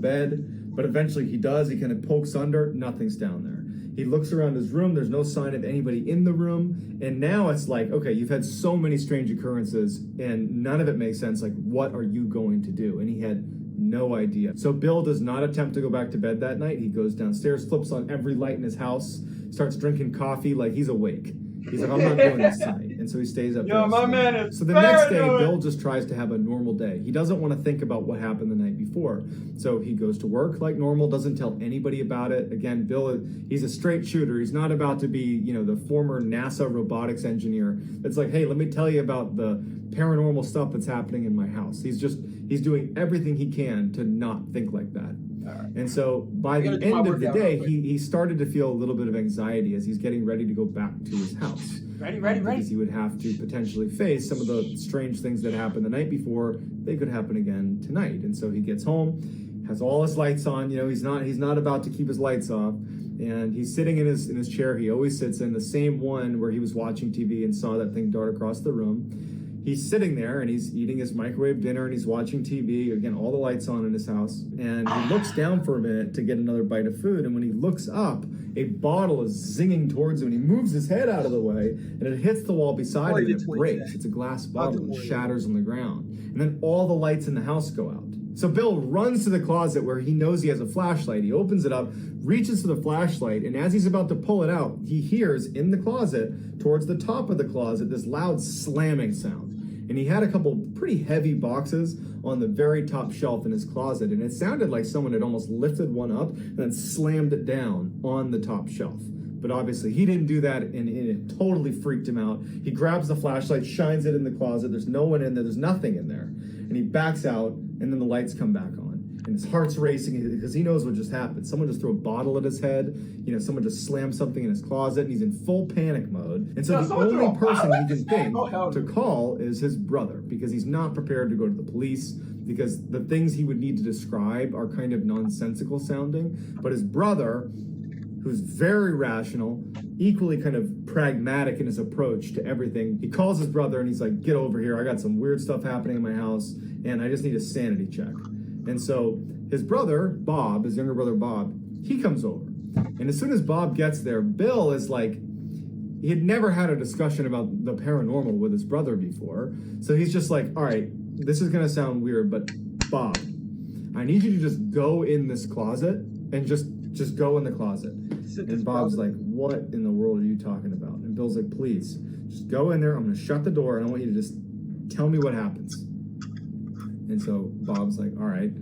bed, but eventually he does. He kind of pokes under, nothing's down there. He looks around his room, there's no sign of anybody in the room, and now it's like, okay, you've had so many strange occurrences, and none of it makes sense. Like, what are you going to do? And he had no idea. So Bill does not attempt to go back to bed that night. He goes downstairs, flips on every light in his house, starts drinking coffee like he's awake. He's like, I'm not doing this tonight. And so he stays up. Yo, my man is So the next day, Bill just tries to have a normal day. He doesn't want to think about what happened the night before. So he goes to work like normal, doesn't tell anybody about it. Again, Bill, he's a straight shooter. He's not about to be, the former NASA robotics engineer. It's like, hey, let me tell you about the paranormal stuff that's happening in my house. He's doing everything he can to not think like that. Right. And so by the end of the day, he started to feel a little bit of anxiety as he's getting ready to go back to his house. Ready. Because he would have to potentially face some of the strange things that happened the night before. They could happen again tonight. And so he gets home, has all his lights on. He's not about to keep his lights off. And he's sitting in his chair. He always sits in the same one where he was watching TV and saw that thing dart across the room. He's sitting there and he's eating his microwave dinner and he's watching TV. Again, all the lights on in his house. And he looks down for a minute to get another bite of food. And when he looks up, a bottle is zinging towards him. And he moves his head out of the way and it hits the wall beside him and it breaks. It's a glass bottle and shatters on the ground. And then all the lights in the house go out. So Bill runs to the closet where he knows he has a flashlight. He opens it up, reaches for the flashlight, and as he's about to pull it out, he hears in the closet, towards the top of the closet, this loud slamming sound. And he had a couple pretty heavy boxes on the very top shelf in his closet, and it sounded like someone had almost lifted one up and then slammed it down on the top shelf. But obviously he didn't do that, and it totally freaked him out. He grabs the flashlight, shines it in the closet. There's no one in there. There's nothing in there. And he backs out, and then the lights come back on. And his heart's racing because he knows what just happened. Someone just threw a bottle at his head. Someone just slammed something in his closet, and he's in full panic mode. And so the only person he can think to call is his brother, because he's not prepared to go to the police, because the things he would need to describe are kind of nonsensical sounding. But his brother, who's very rational, equally kind of pragmatic in his approach to everything, he calls his brother and he's like, get over here. I got some weird stuff happening in my house, and I just need a sanity check. And so his brother, Bob, his younger brother, Bob, he comes over. And as soon as Bob gets there, Bill is like, he had never had a discussion about the paranormal with his brother before. So he's just like, all right, this is going to sound weird, but Bob, I need you to just go in this closet and just go in the closet. And Bob's like, what in the world are you talking about? And Bill's like, please, just go in there. I'm going to shut the door, and I want you to just tell me what happens. And so Bob's like, all right.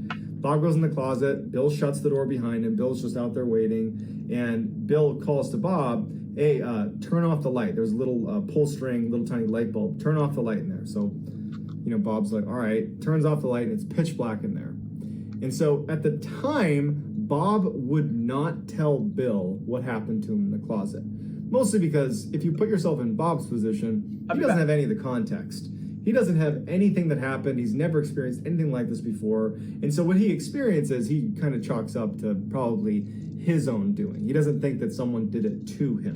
Bob goes in the closet. Bill shuts the door behind him. Bill's just out there waiting. And Bill calls to Bob, hey, turn off the light. There's a little pull string, little tiny light bulb. Turn off the light in there. So, Bob's like, all right. Turns off the light, and it's pitch black in there. And so at the time, Bob would not tell Bill what happened to him in the closet. Mostly because if you put yourself in Bob's position, he doesn't have any of the context. He doesn't have anything that happened. He's never experienced anything like this before. And so what he experiences, he kind of chalks up to probably his own doing. He doesn't think that someone did it to him.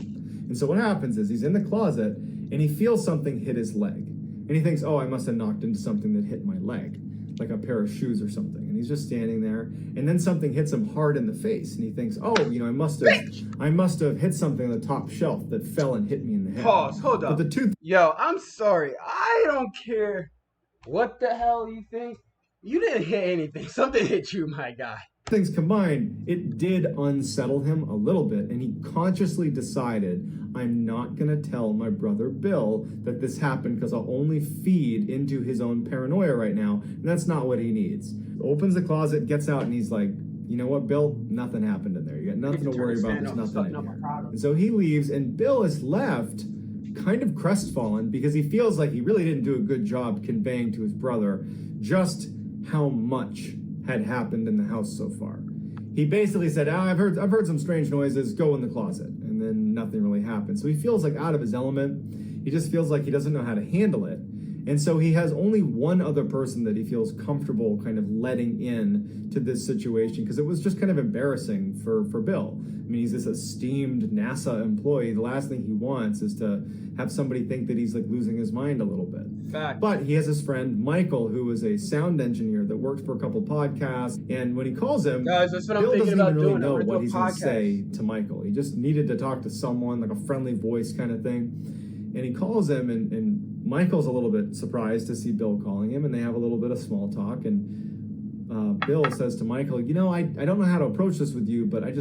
And so what happens is he's in the closet and he feels something hit his leg. And he thinks, oh, I must have knocked into something that hit my leg, like a pair of shoes or something. And he's just standing there. And then something hits him hard in the face. And he thinks, oh, I must have hit something on the top shelf that fell and hit me in the head. Pause, hold up. But the two Yo, I'm sorry. I don't care what the hell you think. You didn't hit anything. Something hit you, my guy. things combined, it did unsettle him a little bit, and he consciously decided, I'm not going to tell my brother Bill that this happened because I'll only feed into his own paranoia right now, and that's not what he needs. Opens the closet, gets out, and he's like, you know what, Bill? Nothing happened in there. You got nothing to worry about. There's nothing in here. And so he leaves, and Bill is left kind of crestfallen because he feels like he really didn't do a good job conveying to his brother just how much had happened in the house so far. He basically said, I've heard some strange noises, go in the closet. And then nothing really happened. So he feels like out of his element. He just feels like he doesn't know how to handle it. And so he has only one other person that he feels comfortable kind of letting in to this situation, because it was just kind of embarrassing for Bill. I mean, he's this esteemed NASA employee. The last thing he wants is to have somebody think that he's like losing his mind a little bit. Fact. But he has his friend Michael, who is a sound engineer that worked for a couple podcasts. And when he calls him, Guys, that's what I'm Bill thinking doesn't about even really doing. know I'm gonna what do he's a going to podcast. say to Michael. He just needed to talk to someone, like a friendly voice kind of thing. And he calls him, and Michael's a little bit surprised to see Bill calling him, and they have a little bit of small talk. And Bill says to Michael, you know, I don't know how to approach this with you, but I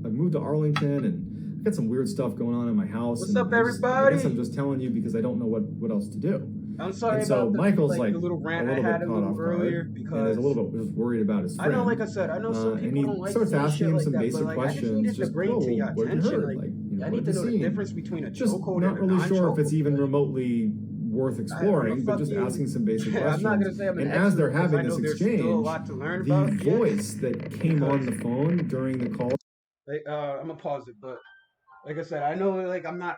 moved to Arlington, and I've got some weird stuff going on in my house. What's and up, I everybody? guess I'm just telling you because I don't know what else to do. I'm sorry And so about Michael's like the little rant a I little had bit a caught little off guard, earlier and because is a little bit just worried about his I friend. know, like I said, I know some And people he don't like starts saying asking shit him like some that, basic but like, I just questions. needed to Just, bring to your what have you attention, heard? like, Like, you know, I what need to have know you the seen? difference between a Just chokehold not and a really sure if it's non-chokehold. even Like, remotely worth exploring, but fuck just you. asking some basic questions. I'm not gonna say I'm an And as they're expert, 'cause I having know this there's still a exchange, lot to learn the about yet. voice that came on the phone during the call. Like, I'm gonna pause it, but like I said, I know like I'm not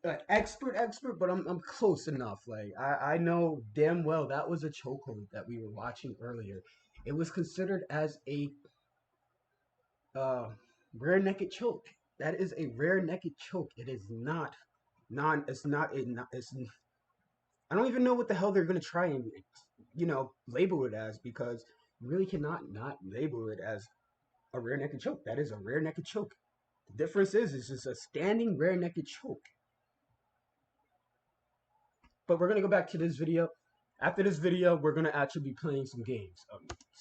an expert, but I'm close enough. Like I know damn well that was a chokehold that we were watching earlier. It was considered as a rear naked choke. That is a rear naked choke. It is not it's not it's I don't even know what the hell they're gonna try and label it as, because you really cannot not label it as a rear naked choke. That is a rear naked choke. The difference is it's just a standing rear naked choke. But we're gonna go back to this video. After this video, we're gonna actually be playing some games.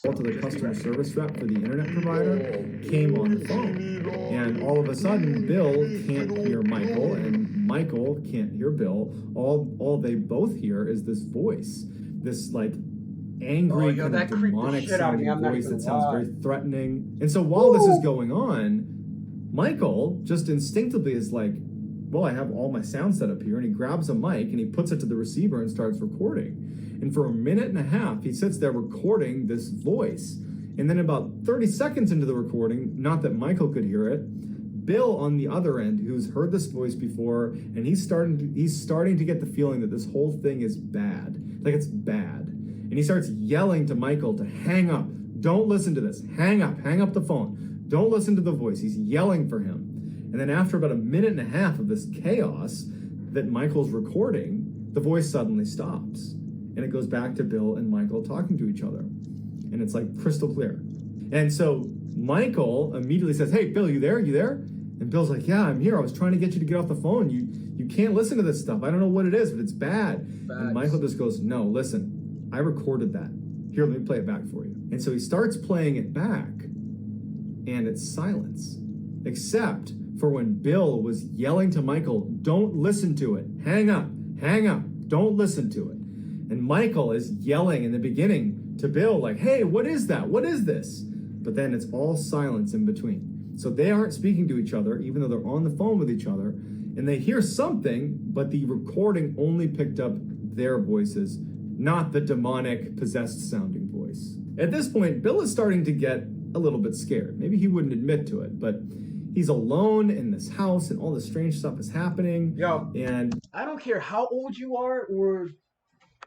To the customer service rep for the internet provider came on the phone, and all of a sudden Bill can't hear Michael, and Michael can't hear Bill. All they both hear is this voice, this like angry, kind of demonic sounding voice that sounds very threatening. And so while this is going on, Michael just instinctively is like, well, I have all my sound set up here, and he grabs a mic and he puts it to the receiver and starts recording. And for a minute and a half, he sits there recording this voice. And then about 30 seconds into the recording, not that Michael could hear it, Bill on the other end, who's heard this voice before, and he's starting to get the feeling that this whole thing is bad. Like it's bad. And he starts yelling to Michael to hang up. Don't listen to this. Hang up the phone. Don't listen to the voice. He's yelling for him. And then after about a minute and a half of this chaos that Michael's recording, the voice suddenly stops. And it goes back to Bill and Michael talking to each other. And it's like crystal clear. And so Michael immediately says, hey, Bill, you there? You there? And Bill's like, yeah, I'm here. I was trying to get you to get off the phone. You can't listen to this stuff. I don't know what it is, but it's bad. And Michael just goes, no, listen, I recorded that. Here, let me play it back for you. And so he starts playing it back, and it's silence. Except for when Bill was yelling to Michael, don't listen to it. Hang up, don't listen to it. And Michael is yelling in the beginning to Bill like, hey, what is that? What is this? But then it's all silence in between. So they aren't speaking to each other, even though they're on the phone with each other. And they hear something, but the recording only picked up their voices, not the demonic, possessed sounding voice. At this point, Bill is starting to get a little bit scared. Maybe he wouldn't admit to it, but he's alone in this house and all this strange stuff is happening. Yo, and I don't care how old you are or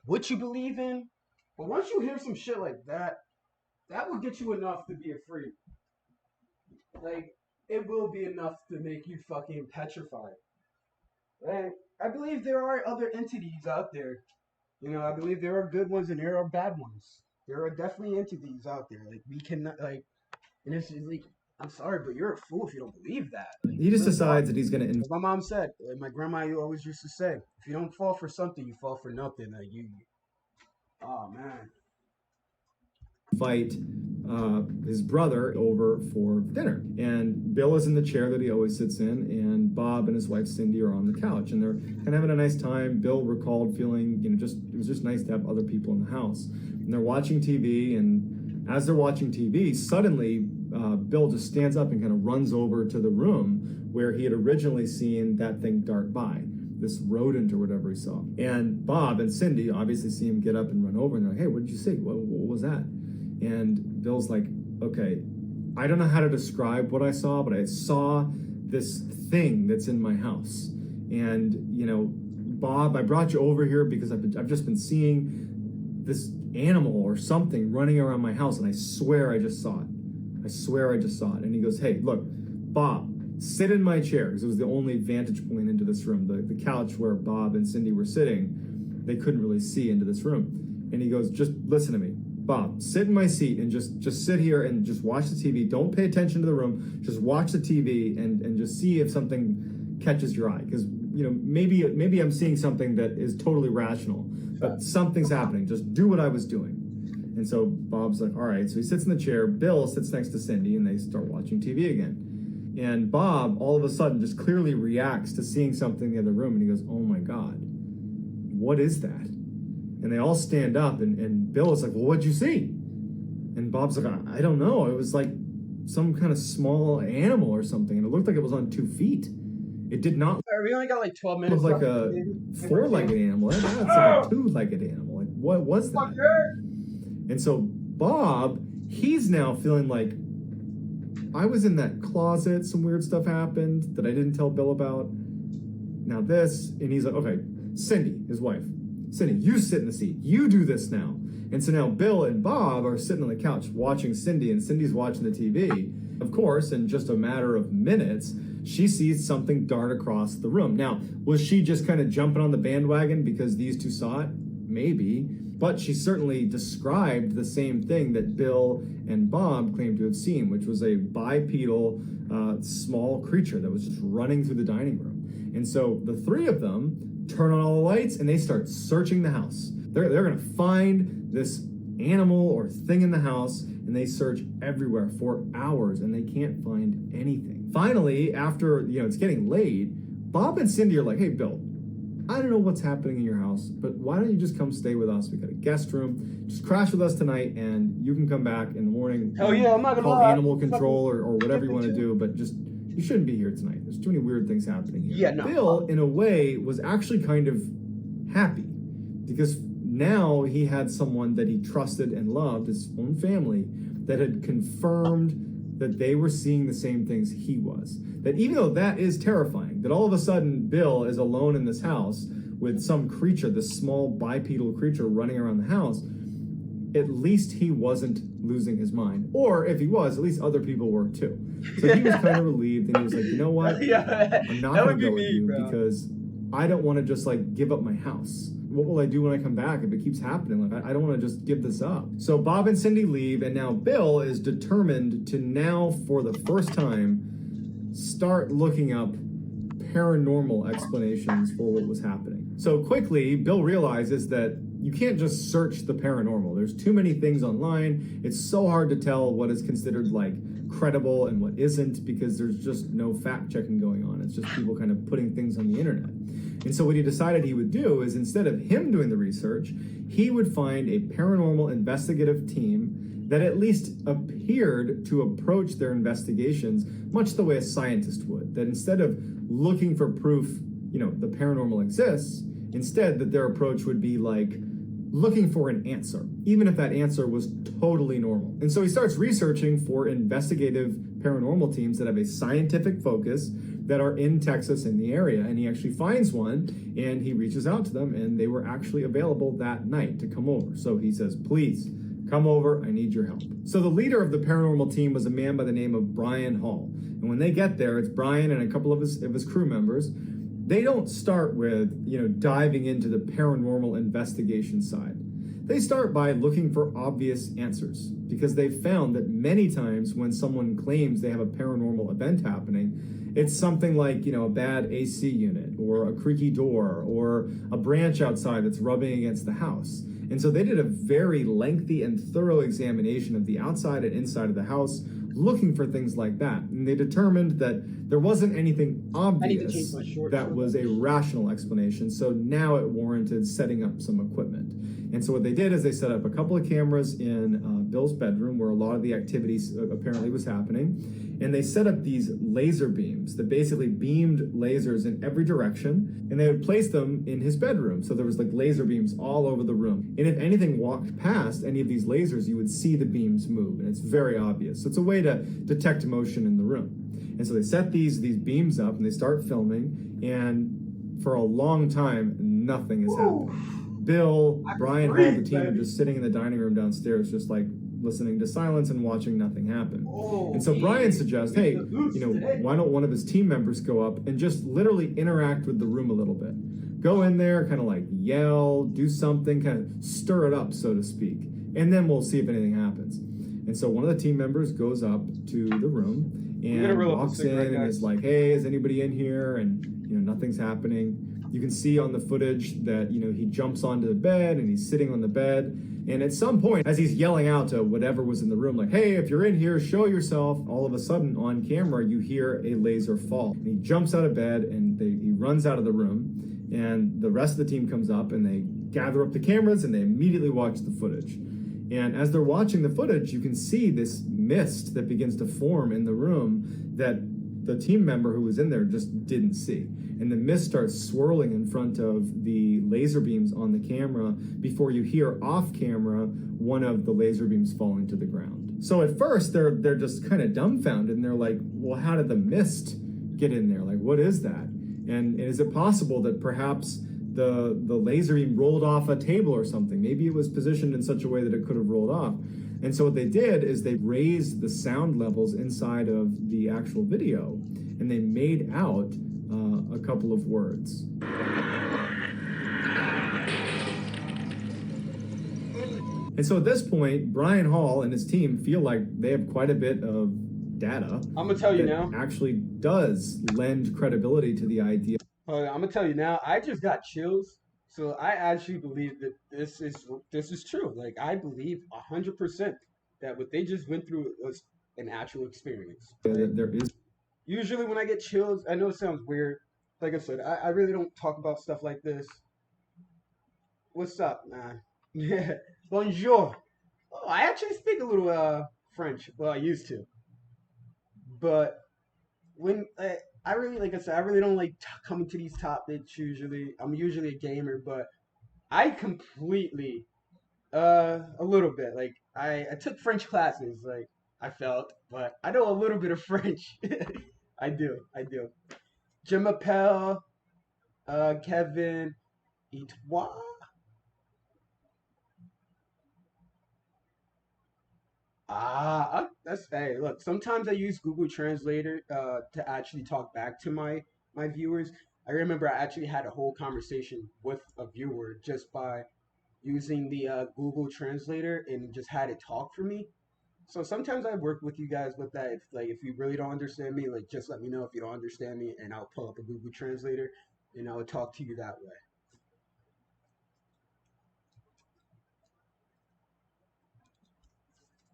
what you believe in, but once you hear some shit like that, that will get you enough to be a freak. Like, it will be enough to make you fucking petrified. Like, I believe there are other entities out there. You know, I believe there are good ones and there are bad ones. There are definitely entities out there. Like, we cannot, like, and it's like, I'm sorry, but you're a fool if you don't believe that. Like, he just decides that he's going to... Like my mom said, like my grandma always used to say, if you don't fall for something, you fall for nothing. Like oh man. Fight his brother over for dinner. And Bill is in the chair that he always sits in, and Bob and his wife Cindy are on the couch, and they're kind of having a nice time. Bill recalled feeling, it was just nice to have other people in the house. And they're watching TV, and as they're watching TV, suddenly Bill just stands up and kind of runs over to the room where he had originally seen that thing dart by, this rodent or whatever he saw. And Bob and Cindy obviously see him get up and run over, and they're like, hey, what did you see? What was that? And Bill's like, okay, I don't know how to describe what I saw, but I saw this thing that's in my house. And, Bob, I brought you over here because I've just been seeing this animal or something running around my house, and I swear I just saw it. I swear I just saw it. And he goes, hey, look, Bob, sit in my chair, because it was the only vantage point into this room. The couch where Bob and Cindy were sitting, they couldn't really see into this room. And he goes, just listen to me. Bob, sit in my seat and just sit here and just watch the TV. Don't pay attention to the room. Just watch the TV and just see if something catches your eye. Because, maybe I'm seeing something that is totally rational, but something's happening. Just do what I was doing. And so Bob's like, all right. So he sits in the chair. Bill sits next to Cindy, and they start watching TV again. And Bob, all of a sudden, just clearly reacts to seeing something in the other room. And he goes, oh my God, what is that? And they all stand up, and Bill is like, well, what'd you see? And Bob's like, I don't know. It was like some kind of small animal or something. And it looked like it was on 2 feet. It did not We only got like 12 minutes. look like a 4-legged animal. That's like a 2-legged animal. Like, what was that? And so Bob, he's now feeling like, I was in that closet, some weird stuff happened that I didn't tell Bill about. Now this, and he's like, okay, Cindy, his wife. Cindy, you sit in the seat. You do this now. And so now Bill and Bob are sitting on the couch watching Cindy, and Cindy's watching the TV. Of course, in just a matter of minutes, she sees something dart across the room. Now, was she just kind of jumping on the bandwagon because these two saw it? Maybe. But she certainly described the same thing that Bill and Bob claimed to have seen, which was a bipedal small creature that was just running through the dining room. And so the three of them turn on all the lights and they start searching the house. They're going to find this animal or thing in the house, and they search everywhere for hours and they can't find anything. Finally, after it's getting late, Bob and Cindy are like, hey, Bill, I don't know what's happening in your house, but why don't you just come stay with us? We got a guest room. Just crash with us tonight, and you can come back in the morning. Oh yeah, I'm not gonna call lie. animal control or whatever you want to do, but just you shouldn't be here tonight. There's too many weird things happening here. Yeah, no. Bill, in a way, was actually kind of happy because now he had someone that he trusted and loved, his own family, that had confirmed that they were seeing the same things he was. That even though that is terrifying, that all of a sudden Bill is alone in this house with some creature, this small bipedal creature running around the house, at least he wasn't losing his mind. Or if he was, at least other people were too. So he was kind of relieved, and he was like, you know what? I'm not going to go with you because I don't want to just give up my house. What will I do when I come back if it keeps happening? I don't want to just give this up. So Bob and Cindy leave, and now Bill is determined to now, for the first time, start looking up paranormal explanations for what was happening. So quickly, Bill realizes that you can't just search the paranormal. There's too many things online. It's so hard to tell what is considered credible and what isn't because there's just no fact checking going on. It's just people kind of putting things on the internet. And so what he decided he would do is, instead of him doing the research, he would find a paranormal investigative team that at least appeared to approach their investigations much the way a scientist would. That instead of looking for proof, the paranormal exists, instead that their approach would be looking for an answer, even if that answer was totally normal. And so he starts researching for investigative paranormal teams that have a scientific focus that are in Texas in the area. And he actually finds one, and he reaches out to them, and they were actually available that night to come over. So he says, please come over, I need your help. So the leader of the paranormal team was a man by the name of Brian Hall. And when they get there, it's Brian and a couple of his crew members. They don't start with, diving into the paranormal investigation side. They start by looking for obvious answers because they've found that many times when someone claims they have a paranormal event happening, it's something like, a bad AC unit or a creaky door or a branch outside that's rubbing against the house. And so they did a very lengthy and thorough examination of the outside and inside of the house, looking for things like that. And they determined that there wasn't anything obvious that was a rational explanation. So now it warranted setting up some equipment. And so what they did is they set up a couple of cameras in Bill's bedroom where a lot of the activities apparently was happening. And they set up these laser beams that basically beamed lasers in every direction. And they would place them in his bedroom. So there was laser beams all over the room. And if anything walked past any of these lasers, you would see the beams move. And it's very obvious. So it's a way to detect motion in the room. And so they set these beams up and they start filming. And for a long time, nothing is Ooh. happening. Bill, I Brian Hall, breathe, the team are baby. just sitting in the dining room downstairs, just like listening to silence and watching nothing happen. Oh, And so Brian suggests, hey, the boots you know, today. why don't one of his team members go up and just literally interact with the room a little bit? Go in there, kind of like yell, do something, kind of stir it up, so to speak. And then we'll see if anything happens. And so one of the team members goes up to the room and walks in and is like, hey, is anybody in here? And, you know, nothing's happening. You can see on the footage that, you know, he jumps onto the bed and he's sitting on the bed. And at some point, as he's yelling out to whatever was in the room, like, hey, if you're in here, show yourself. All of a sudden, on camera, you hear a laser fall. And he jumps out of bed and he runs out of the room. And the rest of the team comes up and they gather up the cameras and they immediately watch the footage. And as they're watching the footage, you can see this mist that begins to form in the room that the team member who was in there just didn't see. And the mist starts swirling in front of the laser beams on the camera before you hear off camera one of the laser beams falling to the ground. So at first they're just kind of dumbfounded and they're like, well, how did the mist get in there? Like, what is that? And is it possible that perhaps the laser beam rolled off a table or something? Maybe it was positioned in such a way that it could have rolled off. And so what they did is they raised the sound levels inside of the actual video and they made out a couple of words. And so at this point, Brian Hall and his team feel like they have quite a bit of data. I'm gonna tell you that now. actually does lend credibility to the idea. I'm gonna tell you now. I just got chills. So I actually believe that this is true. Like I believe 100% that what they just went through was an actual experience. That there is. Usually when I get chills, I know it sounds weird. Like I said, I really don't talk about stuff like this. What's up, man? Yeah, bonjour. Oh, I actually speak a little French. Well, I used to. But when I really, like I said, I really don't like coming to these topics usually. I'm usually a gamer, but I completely, a little bit. Like I took French classes, like I felt, but I know a little bit of French. I do. Je m'appelle Kevin et toi. That's hey. Look, sometimes I use Google Translator to actually talk back to my viewers. I remember I actually had a whole conversation with a viewer just by using the Google Translator and just had it talk for me. So sometimes I work with you guys with that. If you really don't understand me, like just let me know if you don't understand me, and I'll pull up a Google Translator and I'll talk to you that way.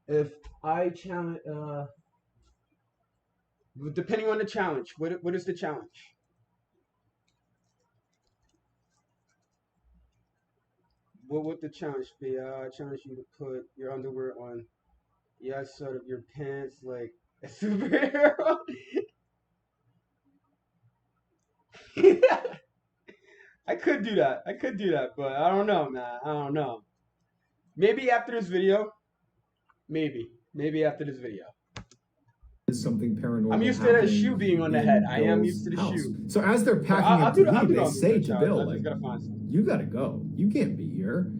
If I challenge, depending on the challenge, what is the challenge? What would the challenge be? I challenge you to put your underwear on the outside of your pants like a superhero. I could do that. But I don't know, man. I don't know. Maybe after this video. Maybe after this video. Is something paranormal. I'm used to that shoe being on the head. I am Bill's used to the house. shoe. So as they're packing I'll up do to I'll leave, do they the say to challenge. Bill, I like, just gotta find something. you gotta go. You can't be here.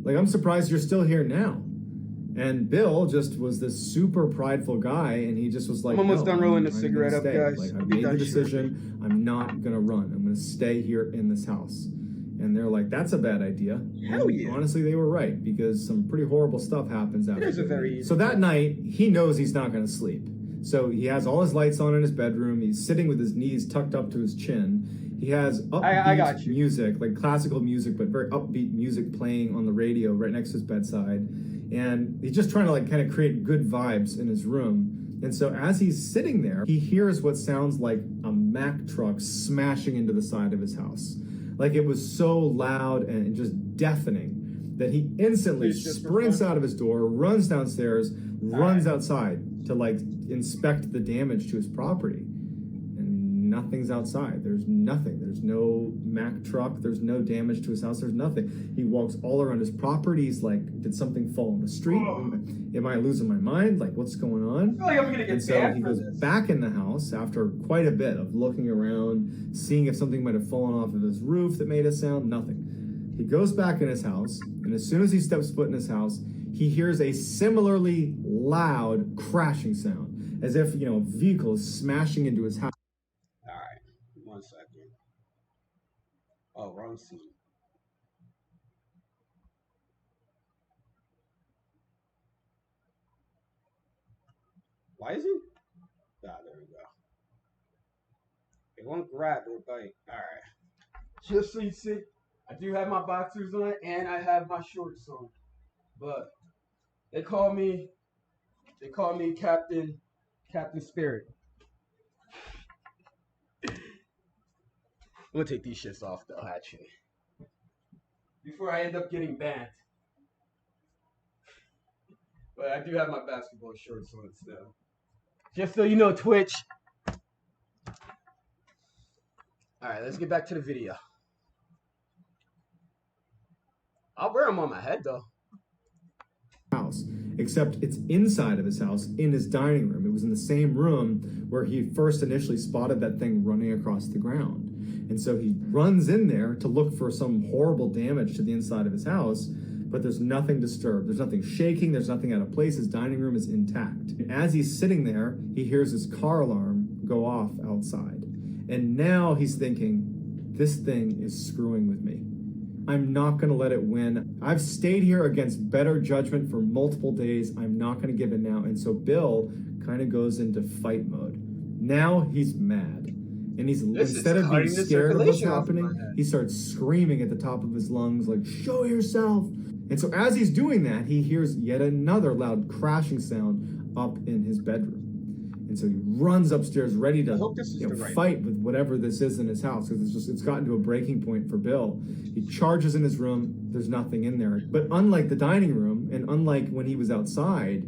Like, I'm surprised you're still here now. And Bill just was this super prideful guy, and he just was like, I'm almost no, done rolling I'm the cigarette gonna up, stay. guys. Like, I'll I've be made the done decision. I'm not gonna run. I'm gonna stay here in this house. And they're like, that's a bad idea. Hell And yeah. honestly, they were right, because some pretty horrible stuff happens after. It is a very So that night, he knows he's not gonna sleep. So he has all his lights on in his bedroom. He's sitting with his knees tucked up to his chin. He has I got upbeat you. music, like classical music, but very upbeat music playing on the radio right next to his bedside. And he's just trying to like kind of create good vibes in his room. And so as he's sitting there, he hears what sounds like a Mack truck smashing into the side of his house. Like it was so loud and just deafening that he instantly Please, just for sprints fun. out of his door, runs downstairs, runs outside to like inspect the damage to his property. And nothing's outside. There's nothing. There's no Mack truck. There's no damage to his house. There's nothing. He walks all around his property. He's like, did something fall in the street? Am I losing my mind? Like, what's going on? I feel like I'm gonna get And so banned he for goes this. back in the house after quite a bit of looking around, seeing if something might have fallen off of his roof that made a sound. Nothing. He goes back in his house, and as soon as he steps foot in his house, he hears a similarly loud crashing sound, as if, a vehicle is smashing into his house. All right, 1 second. Oh, wrong scene. Why is it? Ah, there we go. It won't grab it, but all right. Just so you see, I do have my boxers on and I have my shorts on, but they call me Captain Spirit. I'm gonna take these shits off though, actually, before I end up getting banned. But I do have my basketball shorts on still. Just so you know, Twitch. Alright, let's get back to the video. I'll wear them on my head though. House, except it's inside of his house in his dining room. It was in the same room where he first initially spotted that thing running across the ground. And so he runs in there to look for some horrible damage to the inside of his house, but there's nothing disturbed. There's nothing shaking. There's nothing out of place. His dining room is intact. And as he's sitting there, he hears his car alarm go off outside. And now he's thinking, this thing is screwing with me. I'm not going to let it win. I've stayed here against better judgment for multiple days. I'm not going to give it now. And so Bill kind of goes into fight mode. Now he's mad. And he's, instead of being scared of what's happening, he starts screaming at the top of his lungs, like, show yourself. And so as he's doing that, he hears yet another loud crashing sound up in his bedroom. And so he runs upstairs ready to fight with whatever this is in his house, because it's gotten to a breaking point for Bill. He charges in his room. There's nothing in there. But unlike the dining room, and unlike when he was outside,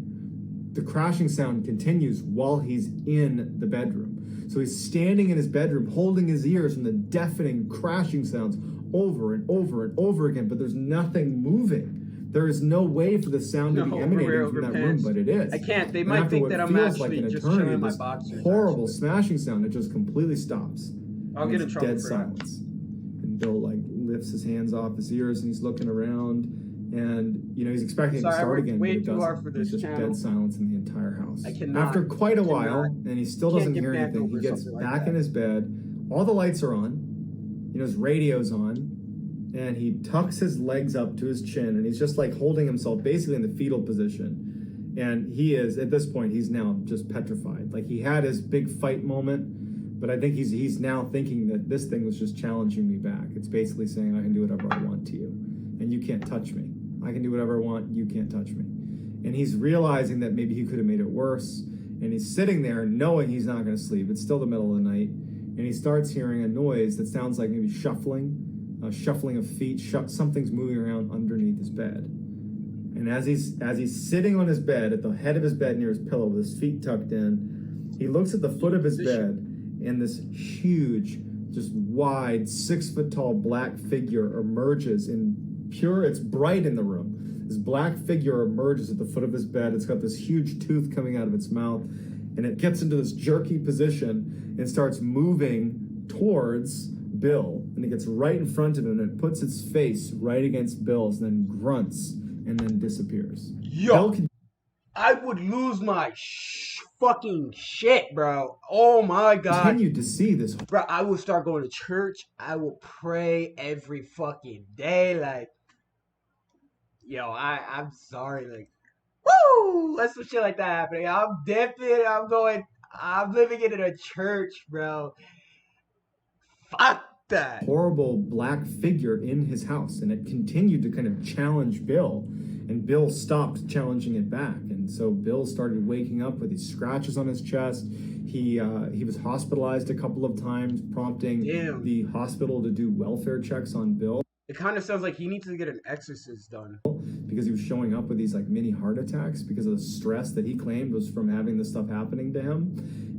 the crashing sound continues while he's in the bedroom. So he's standing in his bedroom, holding his ears from the deafening crashing sounds over and over and over again, but there's nothing moving. There is no way for the sound to be emanating from that room, but it is. I can't. They might think that I'm actually just chilling in my boxers. Horrible smashing sound. It just completely stops. I'll get in trouble dead for silence. And Bill lifts his hands off his ears and he's looking around, and he's expecting it to start again, but it doesn't. There's just dead silence in the entire house. After quite a while, and he still doesn't hear anything, he gets back in his bed. All the lights are on. His radio's on. And he tucks his legs up to his chin, and he's just holding himself basically in the fetal position. And he is, at this point, he's now just petrified. He had his big fight moment, but I think he's now thinking that this thing was just challenging me back. It's basically saying, I can do whatever I want to you, and you can't touch me. I can do whatever I want, you can't touch me. And he's realizing that maybe he could have made it worse, and he's sitting there knowing he's not going to sleep. It's still the middle of the night, and he starts hearing a noise that sounds like maybe shuffling of feet. Something's moving around underneath his bed. And as he's sitting on his bed, at the head of his bed near his pillow with his feet tucked in, he looks at the foot of his bed, and this huge, just wide, 6-foot-tall black figure emerges it's bright in the room. This black figure emerges at the foot of his bed. It's got this huge tooth coming out of its mouth, and it gets into this jerky position and starts moving towards Bill, and it gets right in front of him, and it puts its face right against Bill's, and then grunts, and then disappears. Yo, I would lose my fucking shit, bro. Oh my god. Continued to see this. Bro, I will start going to church. I will pray every fucking day. Yo, I'm sorry. Woo! Let some shit like that happening. I'm dipping. I'm living in a church, bro. Fuck that. Horrible black figure in his house, and it continued to kind of challenge Bill, and Bill stopped challenging it back. And so Bill started waking up with these scratches on his chest. He was hospitalized a couple of times, prompting the hospital to do welfare checks on Bill. It kind of sounds like he needs to get an exorcist done, because he was showing up with these mini heart attacks because of the stress that he claimed was from having this stuff happening to him.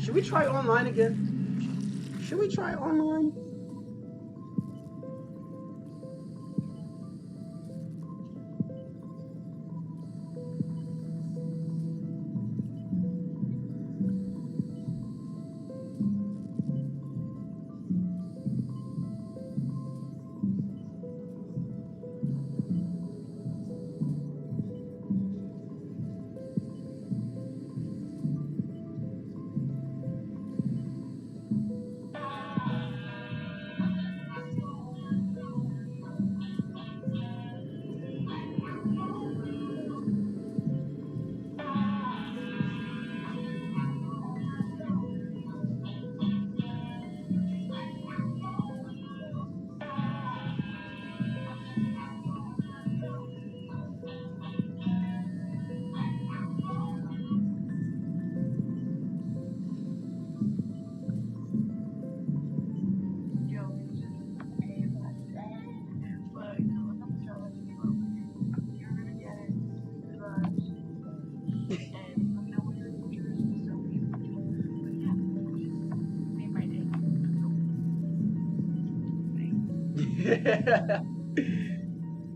Should we try online again? Should we try online?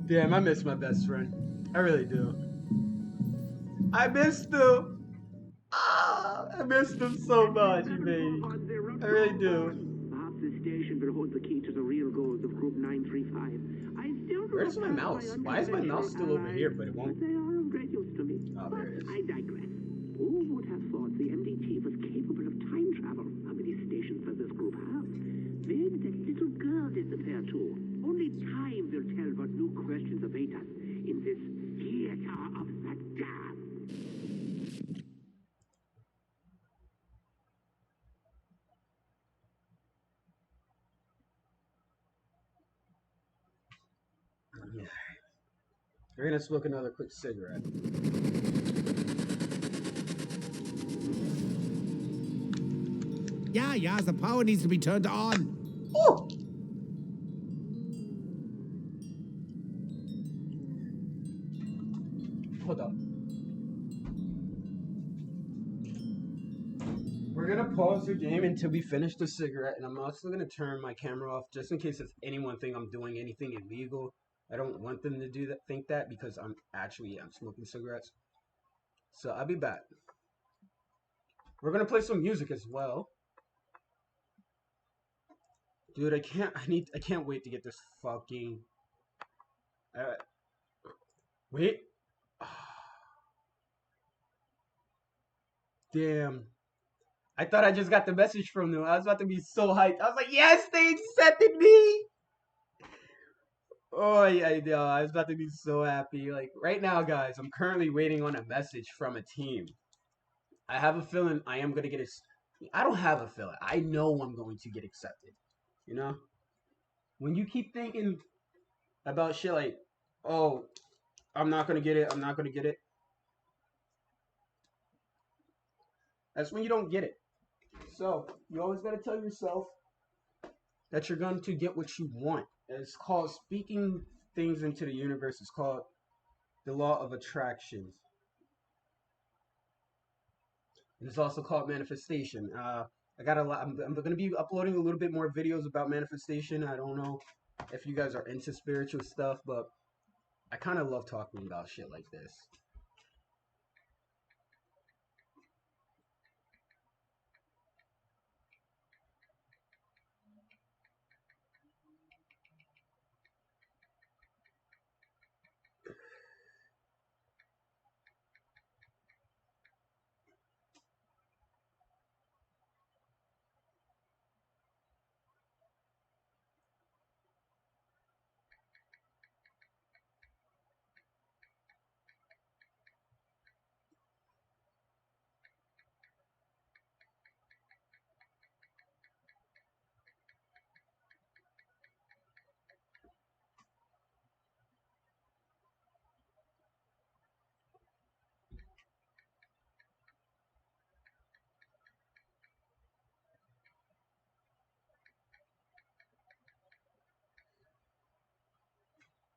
Damn, I miss my best friend. I really do. I missed him. Ah, I missed him so much, baby. I really do. Perhaps this station will hold the key to the real goals of Group 935. I still Where's my mouse? Why is my mouse still over here, but it won't? They are of great use to me. Oh, there it is. I digress. Who would have thought the MDT was capable of time travel? How many stations does this group have? Where did that little girl disappear to? Only time will tell what new questions await us in this theater of the damned. We're gonna smoke another quick cigarette. Yeah, the power needs to be turned on. Oh! Hold up. We're gonna pause the game until we finish the cigarette, and I'm also gonna turn my camera off just in case if anyone think I'm doing anything illegal. I don't want them to do that, think that, because I'm smoking cigarettes. So I'll be back. We're gonna play some music as well. Dude, I can't wait to get this fucking wait. Damn. I thought I just got the message from them. I was about to be so hyped. I was like, yes, they accepted me. Oh yeah, I was about to be so happy. Like right now, guys, I'm currently waiting on a message from a team. I have a feeling I am gonna get I don't have a feeling. I know I'm going to get accepted. You know? When you keep thinking about shit like, oh, I'm not gonna get it, I'm not gonna get it. That's when you don't get it. So, you always gotta tell yourself that you're going to get what you want. It's called speaking things into the universe. It's called the law of attraction. And it's also called manifestation. I got a lot. I'm going to be uploading a little bit more videos about manifestation. I don't know if you guys are into spiritual stuff, but I kind of love talking about shit like this.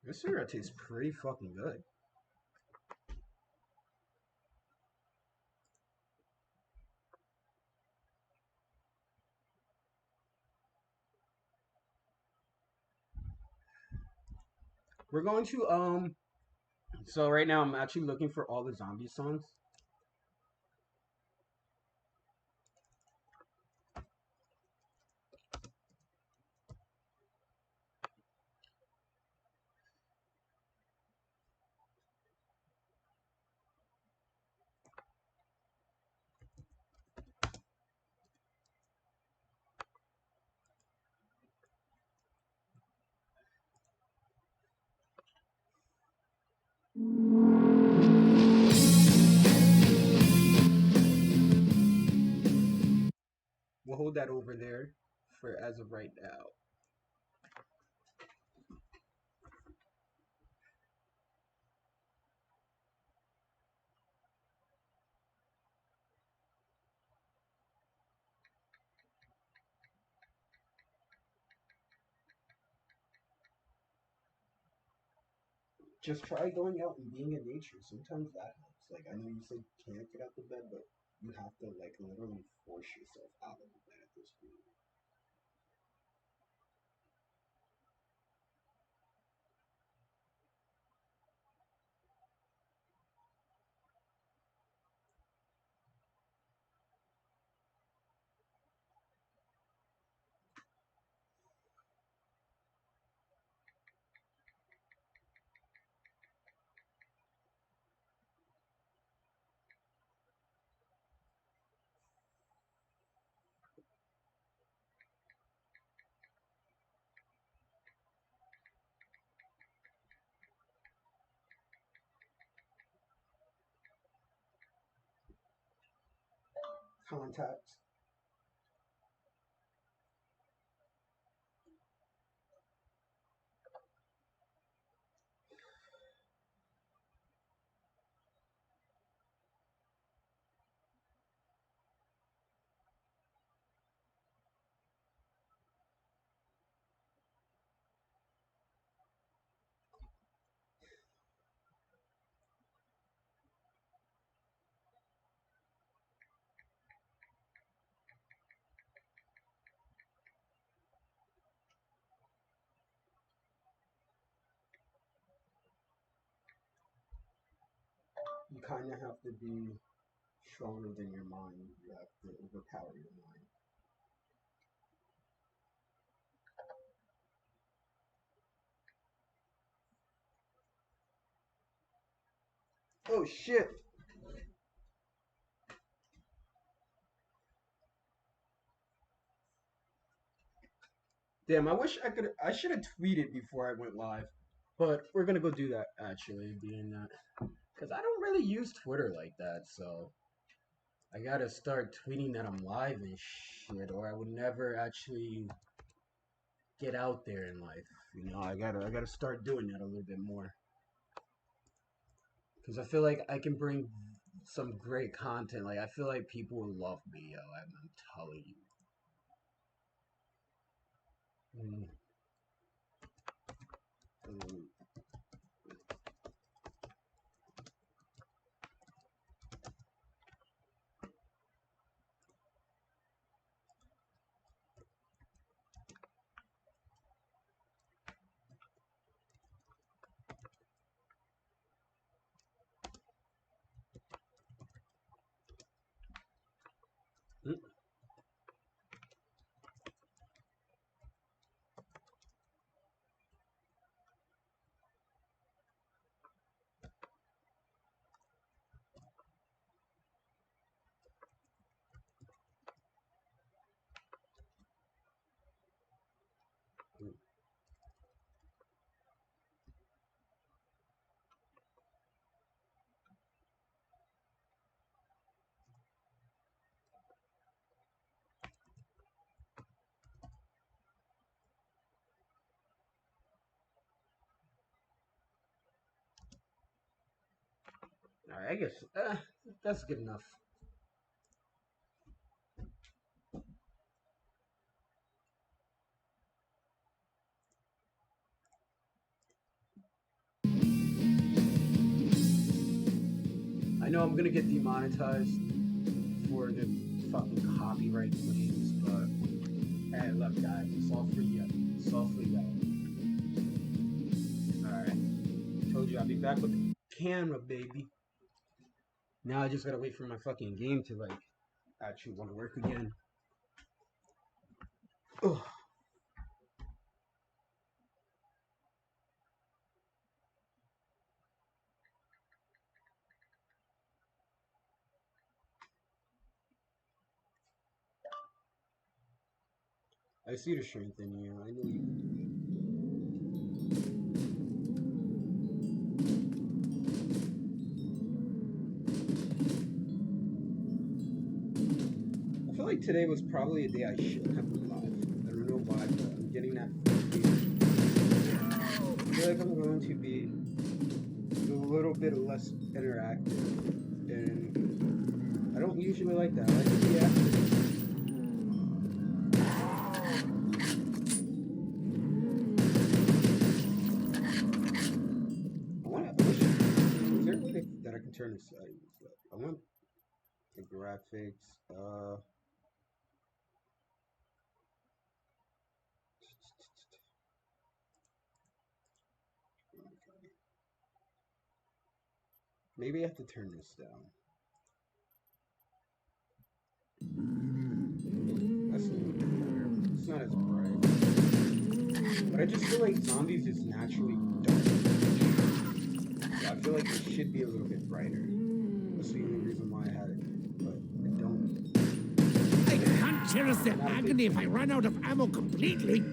This cigarette tastes pretty fucking good. We're going to So right now I'm actually looking for all the zombie songs. We'll hold that over there for as of right now. Just try going out and being in nature. Sometimes that helps. Like, I know you said you can't get out of bed, but you have to, like, literally force yourself out of the bed at this point. Contacts. You kind of have to be stronger than your mind. You have to overpower your mind. Oh shit! Damn, I wish I could. I should have tweeted before I went live, but we're gonna go do that actually, being that because I don't really use Twitter like that, so I gotta start tweeting that I'm live and shit, or I would never actually get out there in life. You know, I gotta start doing that a little bit more because I feel like I can bring some great content. Like I feel like people will love me, yo. I'm telling you. Mm. Mm. Mm. All right, I guess that's good enough. I know I'm gonna get demonetized for the fucking copyright claims, but hey, look, guys, it's all for you. It's all for you. All right. told you I'll be back with the camera, baby. Now I just gotta wait for my fucking game to like actually want to work again. Ugh. I see the strength in you. I know you can do it. I feel like today was probably a day I shouldn't have been live. I don't know why, but I'm getting that feeling. I feel like I'm going to be a little bit less interactive. And I don't usually like that. I like to be active. That I can turn the settings up. I want the graphics. Maybe I have to turn this down. That's a little bit better. It's not as bright. But I just feel like zombies is naturally dark. I feel like it should be a little bit brighter. That's the only reason why I had it, but I don't. I can't cherish the agony if I run out of ammo completely.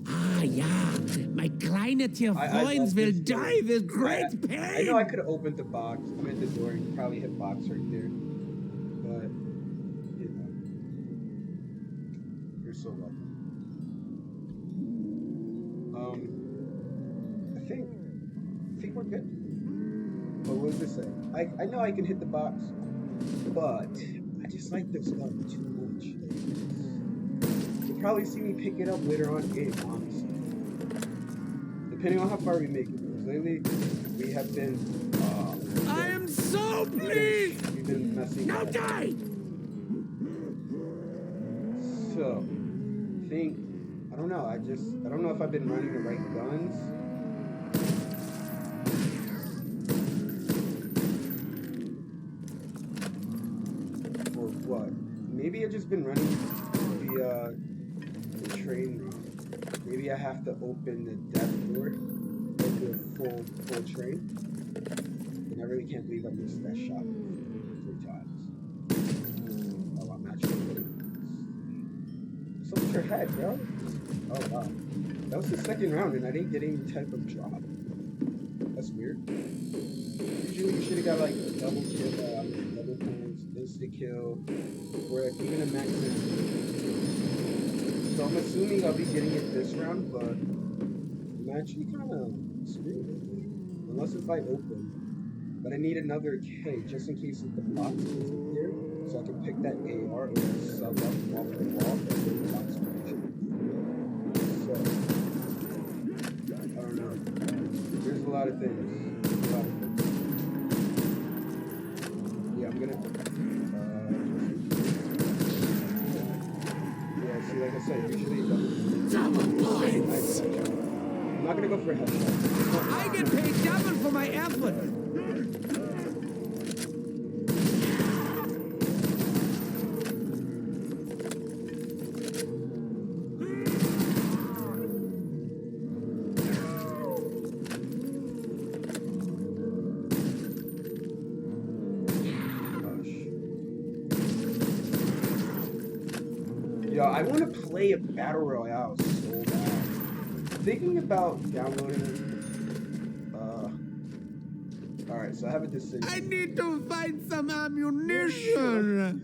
Ah, yeah. My kleine dear Freunds will die with great pain. I know I could have opened the box. I meant the door and probably hit box right there. But, you know. You're so welcome. I think we're good. But what does this say? I know I can hit the box, but I just like this gun too much. You'll probably see me pick it up later on in game, honestly. Depending on how far we make it. Because lately, we have been, I am so pleased. We've been messing Now up. die. So, I don't know, I don't know if I've been running the right guns. Or what? Maybe I've just been running the train route. Maybe I have to open the death door and do a full train. And I really can't believe I missed that shot 3 times. Oh, I'm actually good. So what's your head, bro? Oh wow. That was the second round and I didn't get any type of drop. That's weird. Usually you should have got like a double kill, double points, insta kill, or like even a maximum. So I'm assuming I'll be getting it this round, but I'm actually kind of screwed. Unless if I open. But I need another K just in case if the box isn't here, so I can pick that AR or sub up off the wall that's in the box position. So, I don't know. There's a lot of things. Yeah, I'm gonna. Yeah, see, like I said, usually Double points. I'm not gonna go for a headshot. I get paid double for my effort. Yo, I want to play a battle royale so bad. I'm thinking about downloading. Alright, so I have a decision. I need to find some ammunition.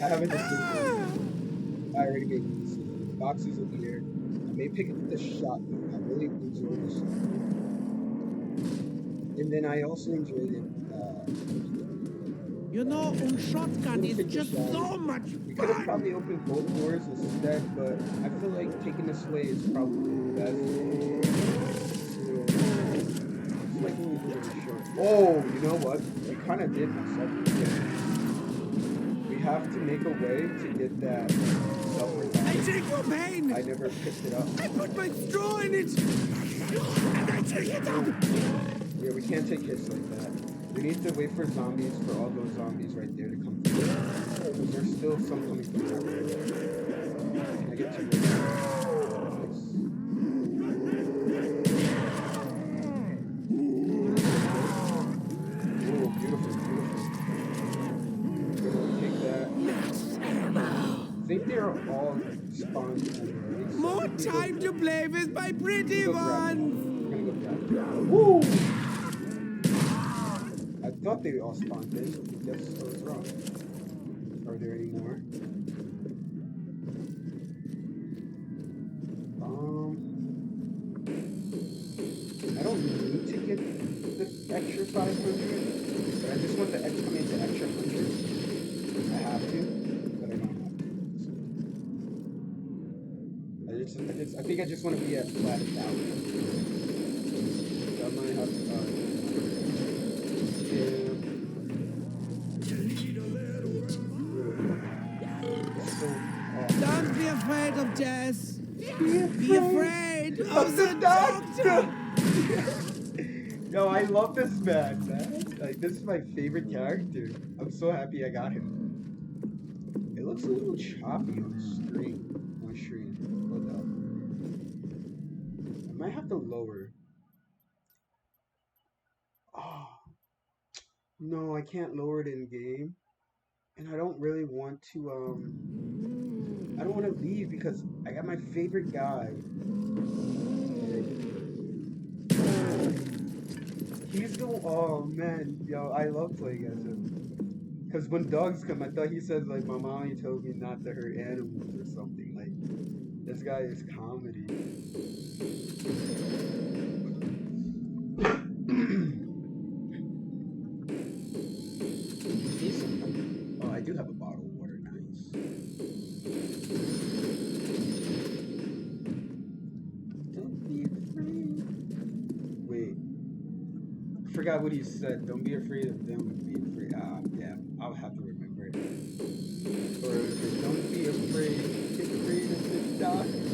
I have a decision. I already made the decision. Boxes in here. I may pick up the shotgun. I really enjoy the shotgun. And then I also enjoyed it. You know, shotgun is just so much We could have fun. probably opened both doors instead, but I feel like taking this way is probably the best. It's like really short. Oh, you know what? We kind of did mess up. We have to make a way to get that self I revive. take your pain. I never picked it up. I put my straw in it. And I take it up. Yeah, we can't take hits like that. We need to wait for zombies, for all those zombies right there to come through. Because there's still some coming from that way. Can I get two more? Nice. Ooh, beautiful, beautiful. We're gonna take that. I think they're all spawned already. So More time to play with my pretty Go grab it. ones. We're gonna go grab it. Woo! I thought they all spawned in. I guess I was wrong. Are there any more? I don't need to get the extra 500, but I just want the extra, I mean, the extra 100. I have to, but I don't have to. I think I just want to be at flat 1,000. So I might have to, Don't be afraid of death. Be afraid of the doctor. Yo, I love this man. Like, this is my favorite character. I'm so happy I got him. It looks a little choppy on the screen. My screen. Hold up. I might have to lower. Oh. No, I can't lower it in game. And I don't really want to, I don't want to leave because I got my favorite guy. He's the, oh man, yo, I love playing as him. Because when dogs come, I thought he said, like, my mommy told me not to hurt animals or something. Like, this guy is comedy. Oh, I do have a bottle of water, nice. Don't be afraid. Wait. I forgot what he said. Don't be afraid of them, be afraid. Yeah, I'll have to remember it. Or don't be afraid of the doctor.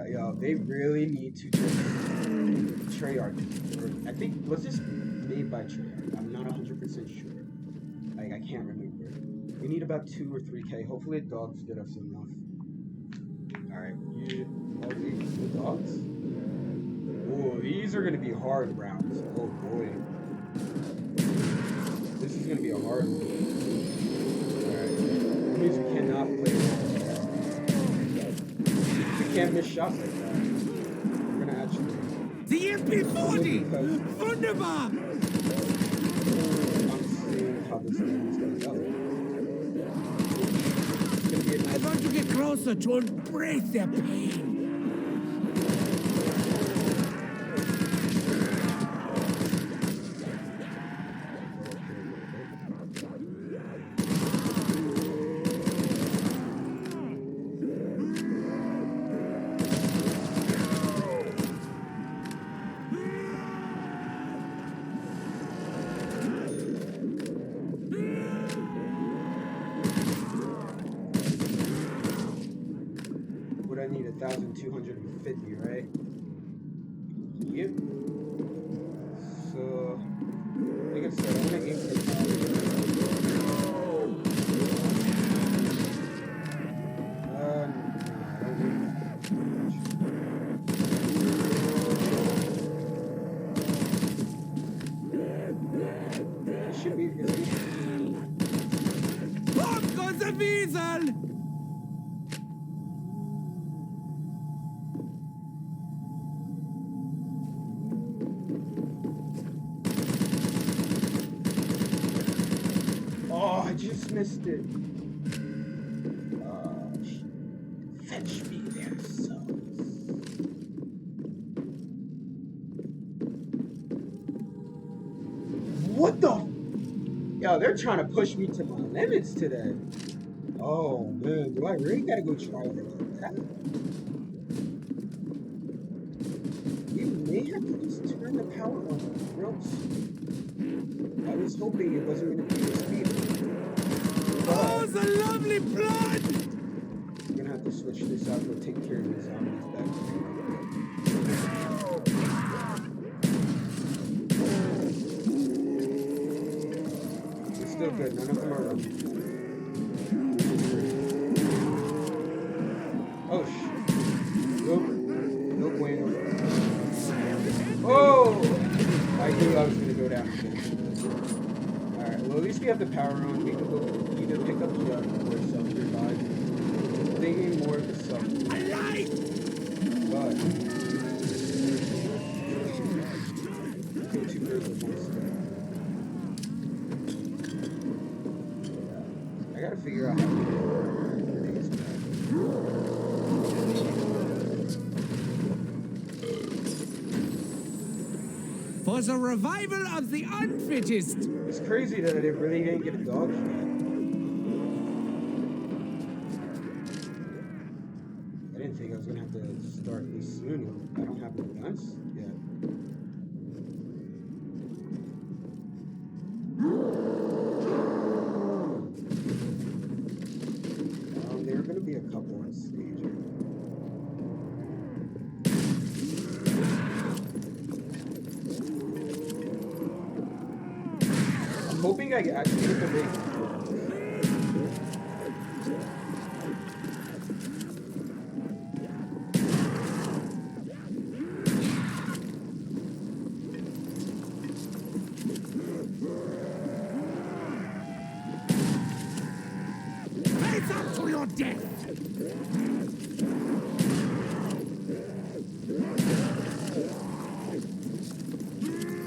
Yo, they really need to just Treyarch. I think, was this made by Treyarch? I'm not 100% sure. Like, I can't remember. We need about 2 or 3K. Hopefully the dogs get us enough. Alright, the dogs? Oh, these are gonna be hard rounds. Oh boy. This is gonna be a hard one. Alright. That means we cannot play it. We can't miss shots like that. We're gonna actually. The MP40! Wunderbar! I'm seeing how this game is gonna go. It's gonna be a I nice. want to get closer to embrace their pain. What I need 1,250, right? Yep. So, like I said, I'm gonna aim for 2,000. It should be good. Hopp goes the Wiesel! Oh, I just missed it. Fetch me their souls. What the? Yo, they're trying to push me to my limits today. Oh man, do I really gotta go try it like that? We may Just turn the power on, gross. I was hoping it wasn't going to be this speed. Oh, the lovely blood! I'm gonna have to switch this out. Go take care of these zombies back there. It's still good. None of them are running. Oh shit. Nope. No bueno. Oh! I knew I was gonna go down. Alright, well at least we have the power on. We can go either pick up the or self-revive. Thinking more of the self. Alive! But kill two birds with one stone. I gotta figure out how to get these back. For the revival of the unfittest! It's crazy that I really didn't get a dog for that. I didn't think I was gonna have to start this soon. I don't have the guns yet. There are gonna be a couple on stage. I'm hoping I actually get the rig. Face up to your death!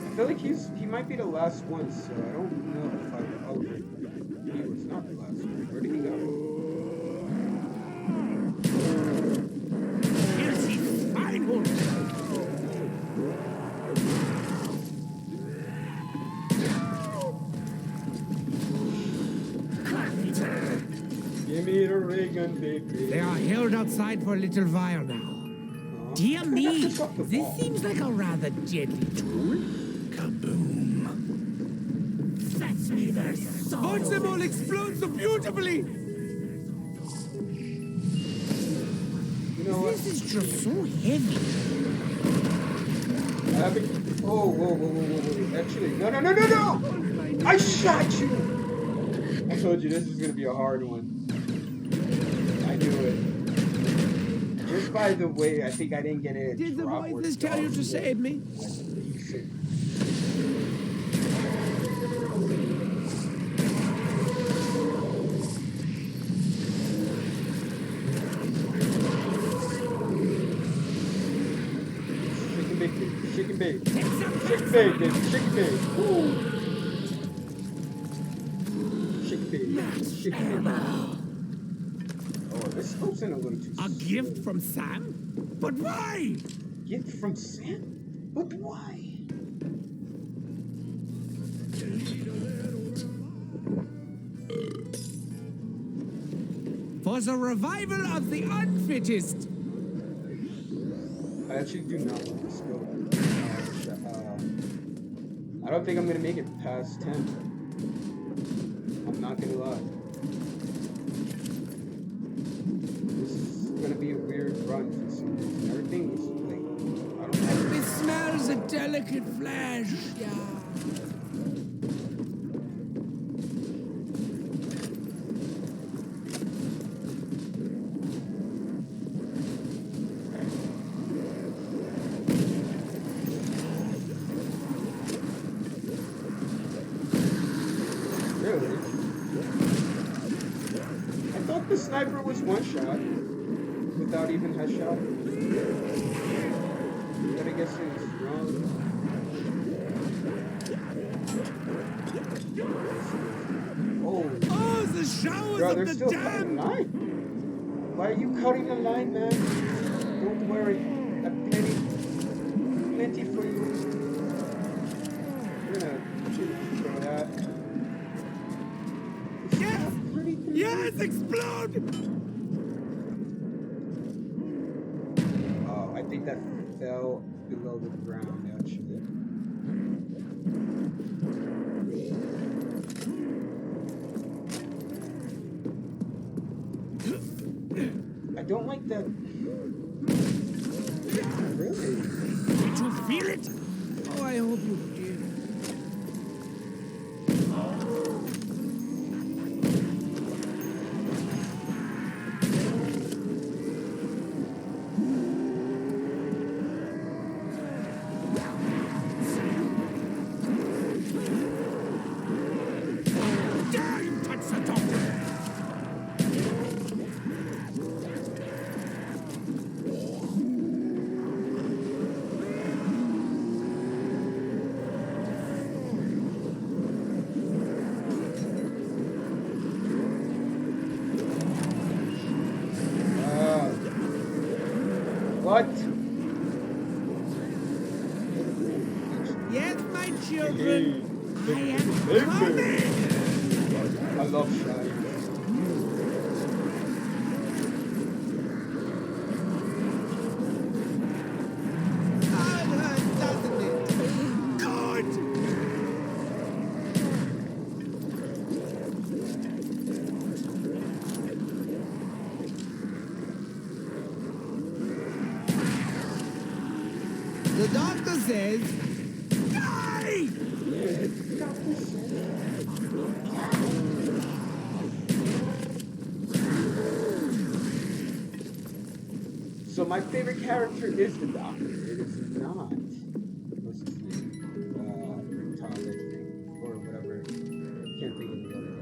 I feel like he might be the last one, so I don't know if I. Oh, he was not the last one. Where did he go? Here's his Schweinhund! Give me the ray gun, baby. They are held outside for a little while now. Dear me, this seems like a rather deadly tool. Kaboom. Fetch me their soul. Watch them all explode so beautifully! You know what? This is just so heavy. I haven't. Oh, whoa. Actually, no. I shot you! I told you this is gonna be a hard one. I knew it. Just by the way, I think I didn't get it. Did the voices tell you to save me? Chicken bake. Chicken bake, baby. Chicken bake. Woo. Chicken bake. Oh, this scope's in a little too A gift from Sam? But why? Gift from Sam? But why? For the revival of the unfittest. I actually do not want this scope. I don't think I'm gonna make it past 10. I'm not gonna lie. This is gonna be a weird run for some reason. Everything was like, I don't know. It smells a delicate flesh. Yeah. Really? I thought the sniper was one shot without even headshot. But I guess it was wrong. Oh, The showers bro, of they're the still cutting the damned! line. Why are you cutting the line, man? Don't worry, I've plenty for you. We're gonna throw that. Yes! Yes, explode! Oh, I think that fell below the ground, actually. I don't like that. Really? Did you feel it? Oh, I hope you did. Dare you touch the doctor? What? Yes, my children. I am coming. I love Shine. Doesn't it? Good. The doctor says, die! So my favorite character is the Doctor. It is not. What's his name? Todd, I think, or whatever. Can't think of the other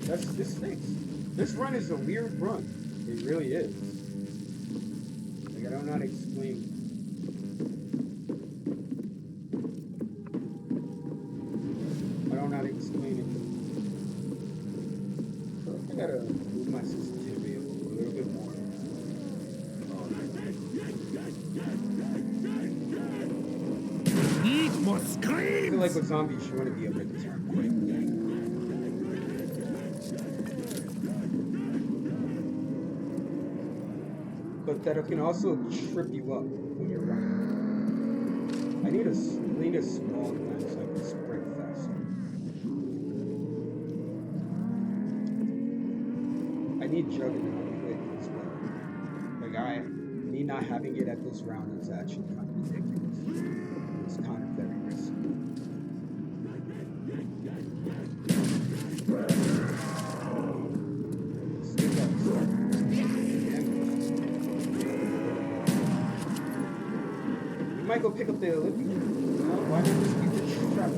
guys. This stinks. This run is a weird run. It really is. Like I don't know how to explain. I don't know how to explain it. I gotta move my sensitivity a little bit more. Need more I feel screams! like with zombies, you want to be able to turn quickly. But that can also trip you up when you're running. I need a small gun so I can sprint faster. I need Juggernaut quick as well. Like me not having it at this round is actually kind of ridiculous. It's kind of very risky. Stick up, you might go pick up the Olympic. No, why not just keep the trap?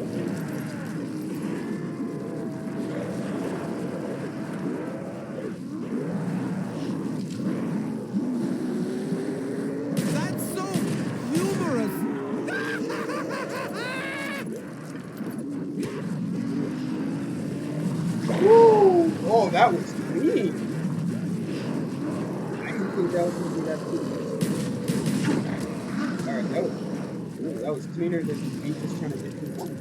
That's so humorous! Woo! Oh, that was clean. I didn't think that was gonna be that clean. Alright, that was cleaner than me just trying to get through one.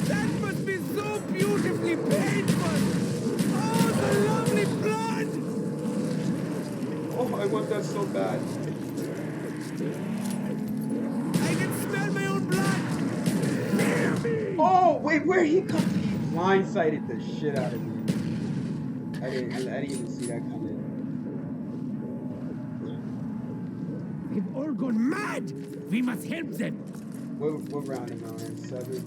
That must be so beautifully painful! Oh, the lovely blood! Oh, I want that so bad. I can smell my own blood! Hear me! Oh, wait, where he come? He blindsided the shit out of me. I didn't even see that coming. They've all gone mad! We must help them! What round am I on? 7?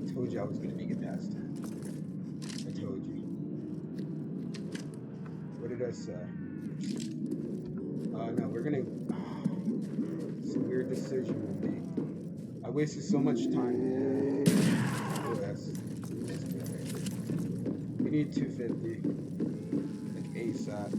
I told you I was gonna make it past 10. I told you. What did I say? No, we're gonna. It's a weird decision to make. I wasted so much time. Oh, that's good. We need 250. Like ASAP.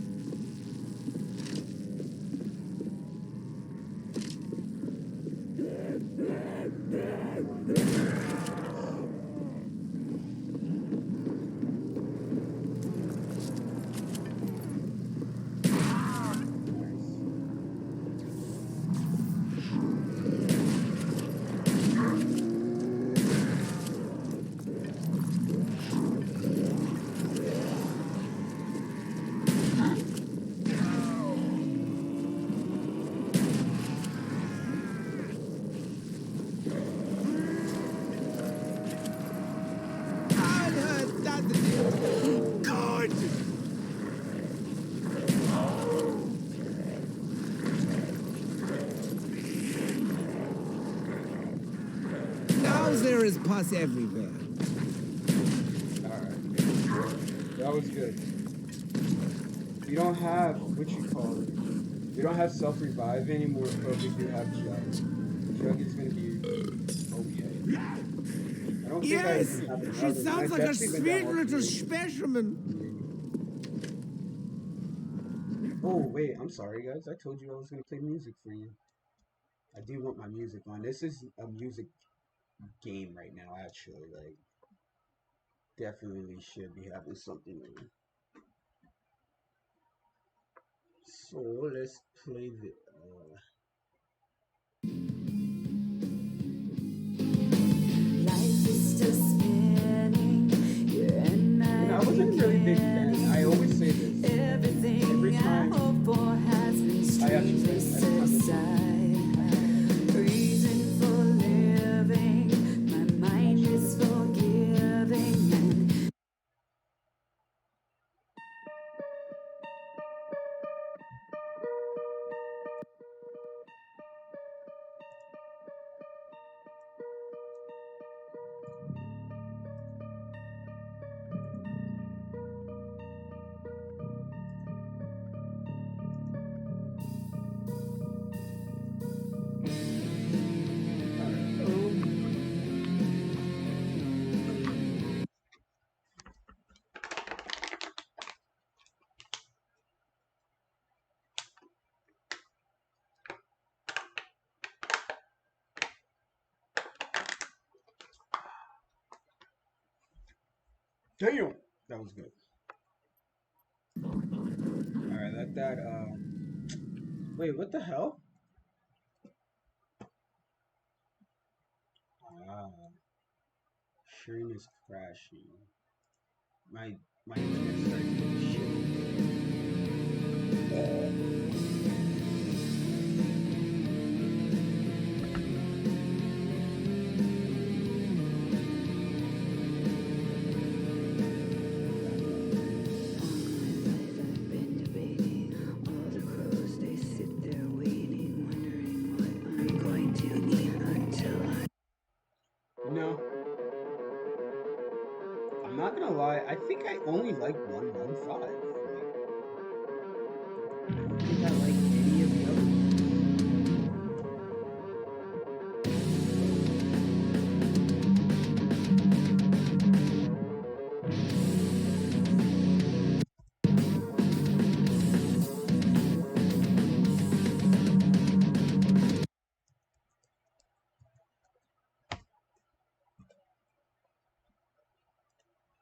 Because there is pus everywhere. Alright. That was good. You don't have, what you call it? You don't have self-revive anymore, but you do have Jug. Jug is gonna be okay. I don't think Yes, I have she another. sounds I like a definitely been sweet down little with specimen. you. Oh, wait, I'm sorry, guys. I told you I was gonna play music for you. I do want my music on. This is a music game right now, actually. Like, definitely should be having something on. So let's play the. Life is still spinning. You're in I wasn't really big fan. I always say this. everything Every time I hope for has been I actually strangely set aside. Reason for living, my mind is forgiving. And damn, that was good. Alright, let that wait, what the hell? Ah, stream is crashing. My internet started doing shit. I've been debating. All the crows, they sit there waiting, wondering what I'm going to eat until I. No. I'm not gonna lie, I think I only like 115. Like, I don't think I like any of the other ones.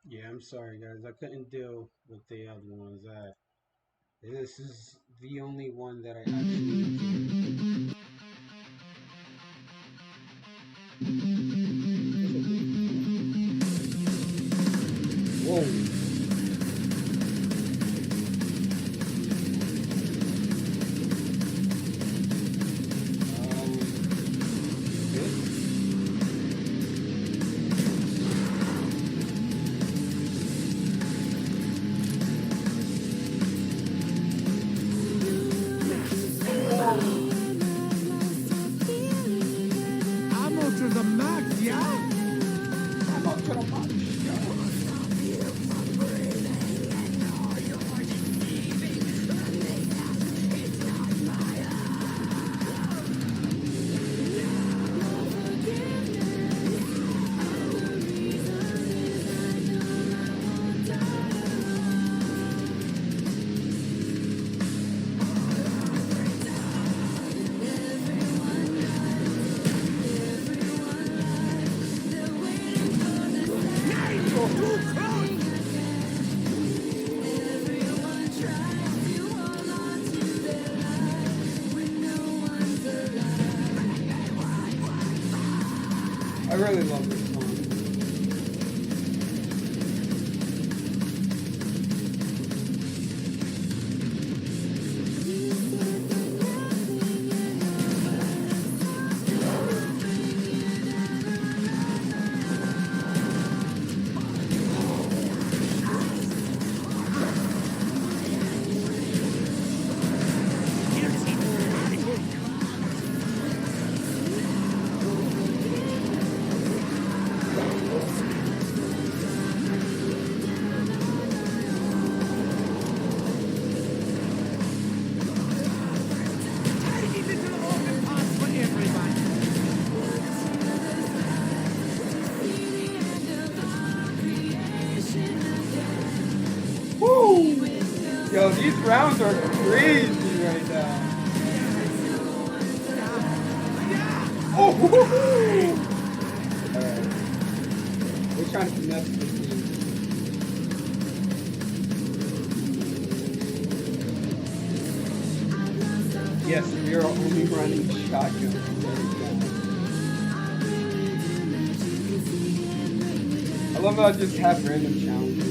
Yeah, I'm sorry guys, I couldn't deal with the other ones. This is the only one that I actually enjoy. Whoa. Good. Ammo to the max, yeah? I'm up to the punch. I really love this song. These rounds are crazy right now. Oh! Alright. We're trying to finesse this thing. Yes, we are only running shotguns. I love how I just have random challenges.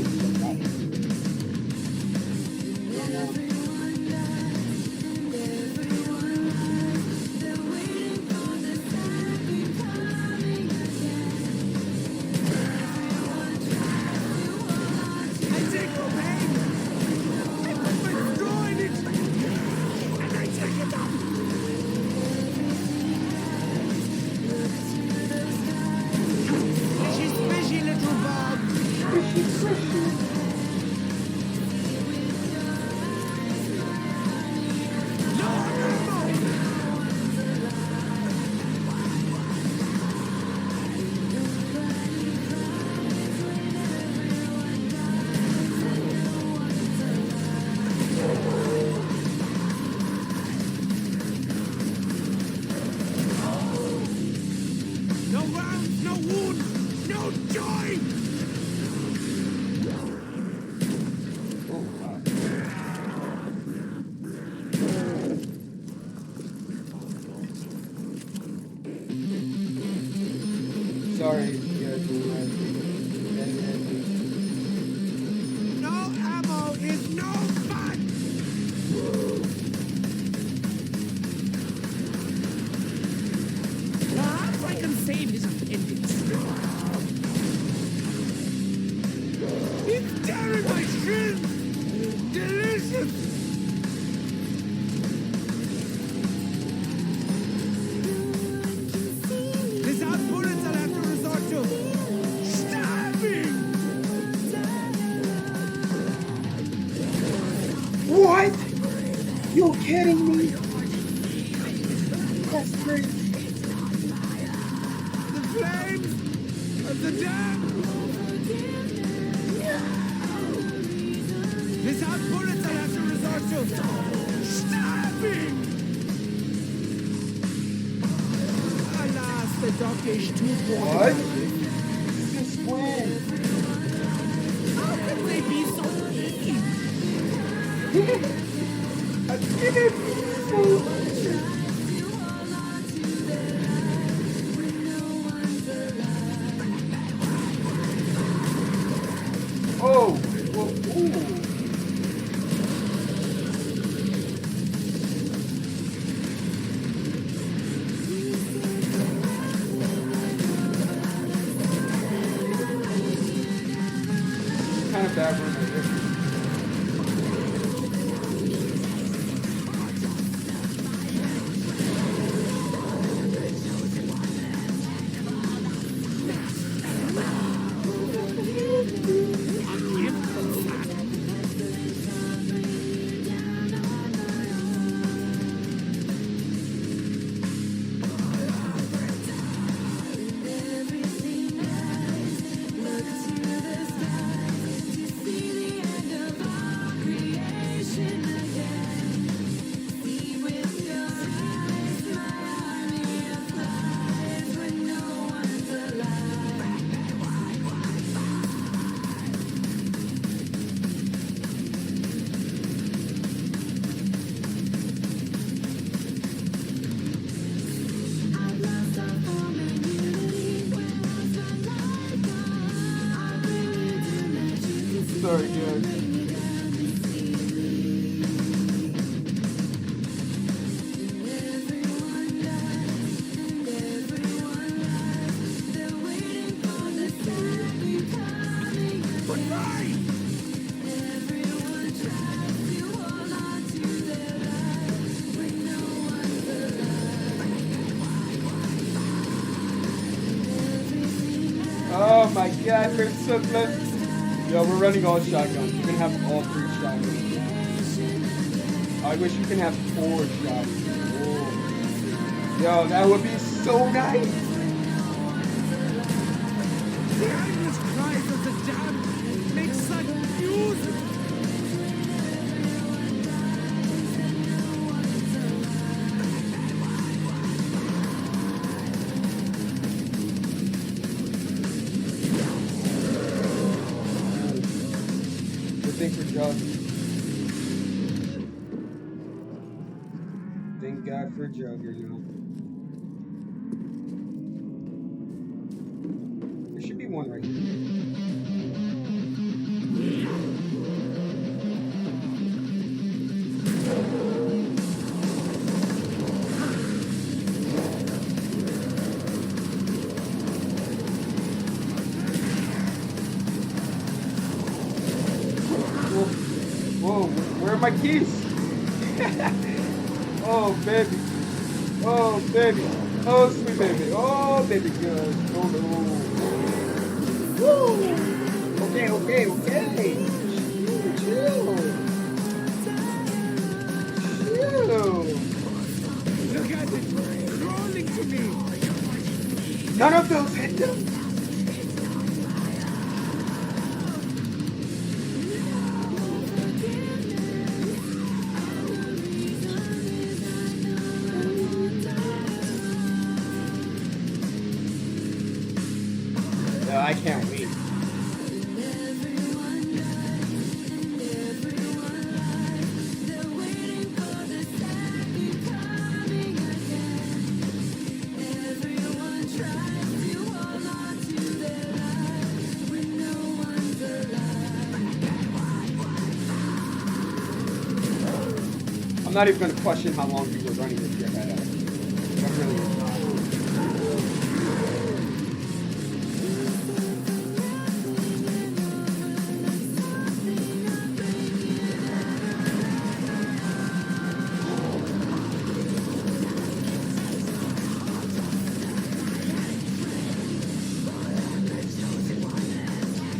Sorry, guys. No ammo is no fun! Perhaps I can save his appendix. It's tearing my shins! Delicious! This out bullets I'll have to resort to. Stabbing! What? You're kidding me? That's crazy. The flames of the dam! This out bullets I'll have to resort to. Stabbing! Alas, the dockish too What? Since when? How can they be so mean? I didn't so Oh! Well, ooh. Kind of bad one right here. Sorry, guys. Oh my god, we're so close. Yo, we're running all shotguns. You can have all 3 shotguns. I wish you can have 4 shotguns. Whoa. Yo, that would be so nice. The endless cries of the damned make such music. jug. Thank God for Jugger, you know. There should be one right here. Whoa, where are my keys? Oh, baby. Oh, baby. Oh, sweet baby. Oh, baby girl. Oh, no. Woo! Okay. Chill. Look at it! Crawling to me! None of those hit them. No, I can't wait. I'm not even going to question how long people are running this shit right now. I'm really not.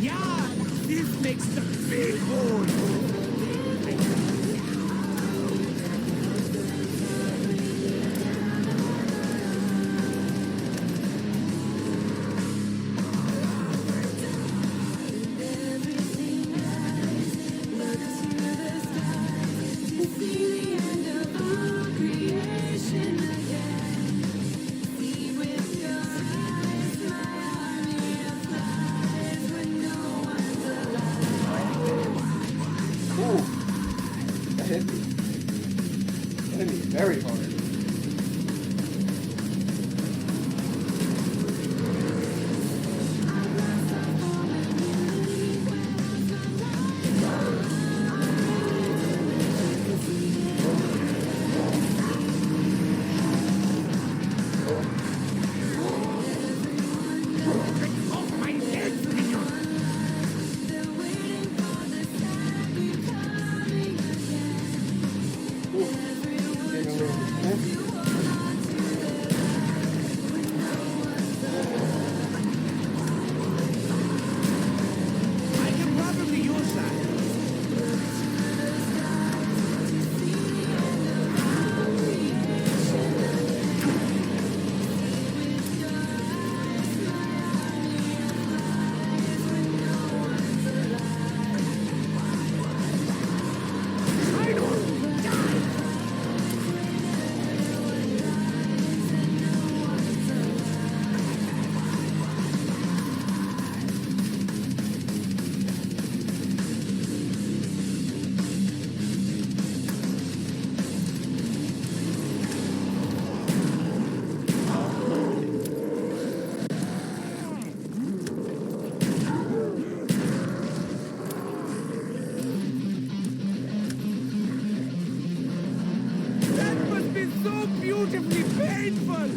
Yeah! This makes the big hole! That hit me. That hit me very hard. Off my legs, minion! Getting a little intense. I can probably use that. I don't die! That must be so beautifully painful!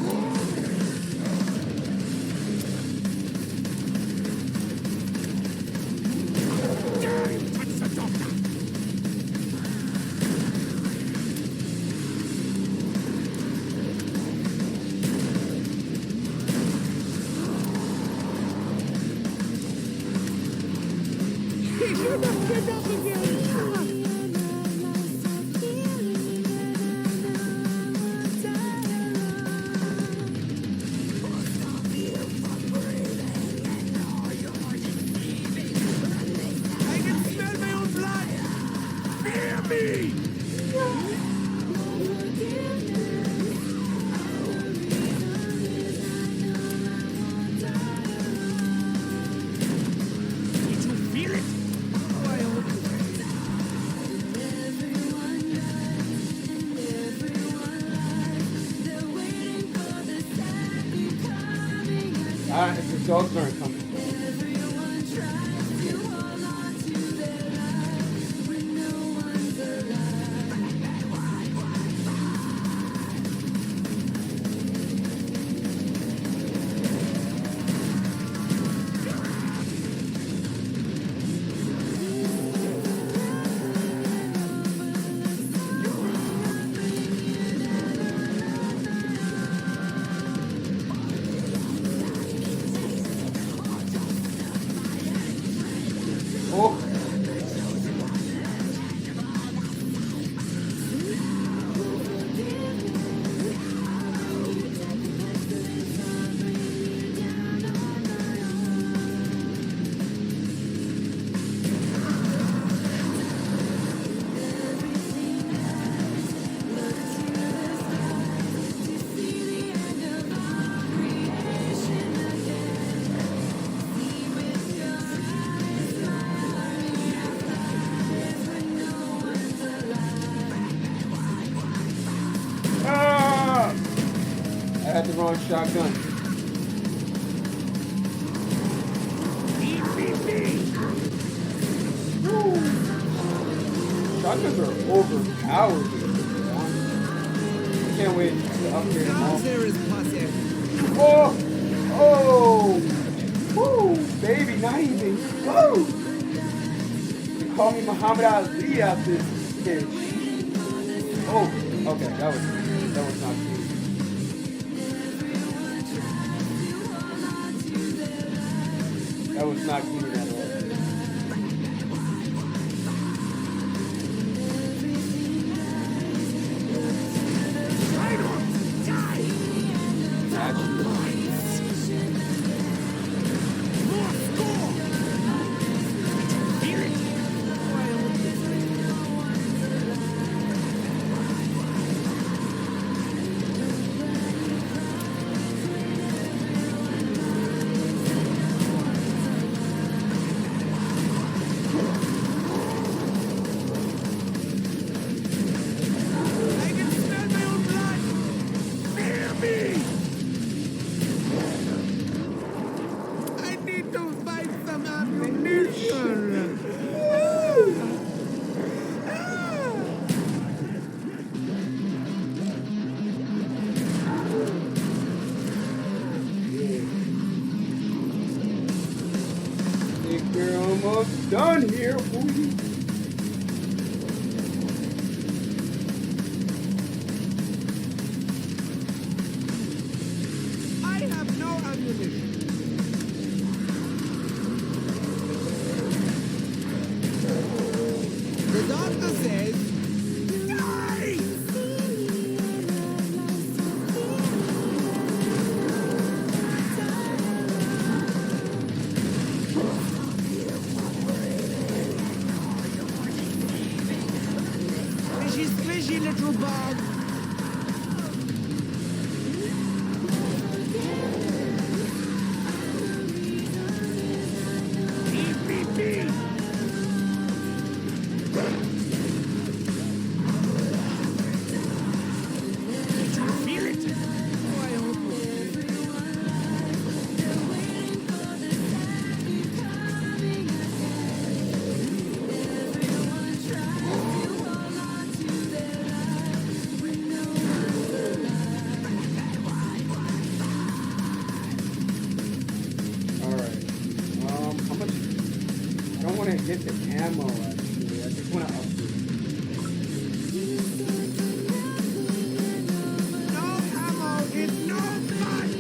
Touch the doctor! He should have get up again! I can smell my own blood! Fear me! Did you feel it? Oh, I hope you did. The dogs aren't coming. Oh. Ah! I had the wrong shotgun. Woo. Shotguns are overpowered. I can't wait to upgrade them all. There is pussy. Oh! Oh! Woo! Baby, not even close! They call me Muhammad Ali out this bitch. Oh, okay, that was not cute. That was not cute at all. I can smell my own blood. Spare me. I need to find some ammunition. Think we're almost done here, boy. I have no ammunition. The doctor says, die! Squishy, squishy, little bug. Beep, beep, beep. Did you feel it? Oh, I hope not. Alright. How much? I don't want to get the ammo actually. I just want to upgrade. No ammo is no fun!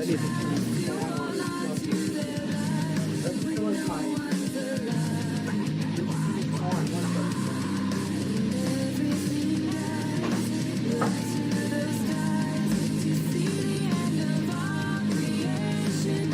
Let's rewind time. Hold on, one second.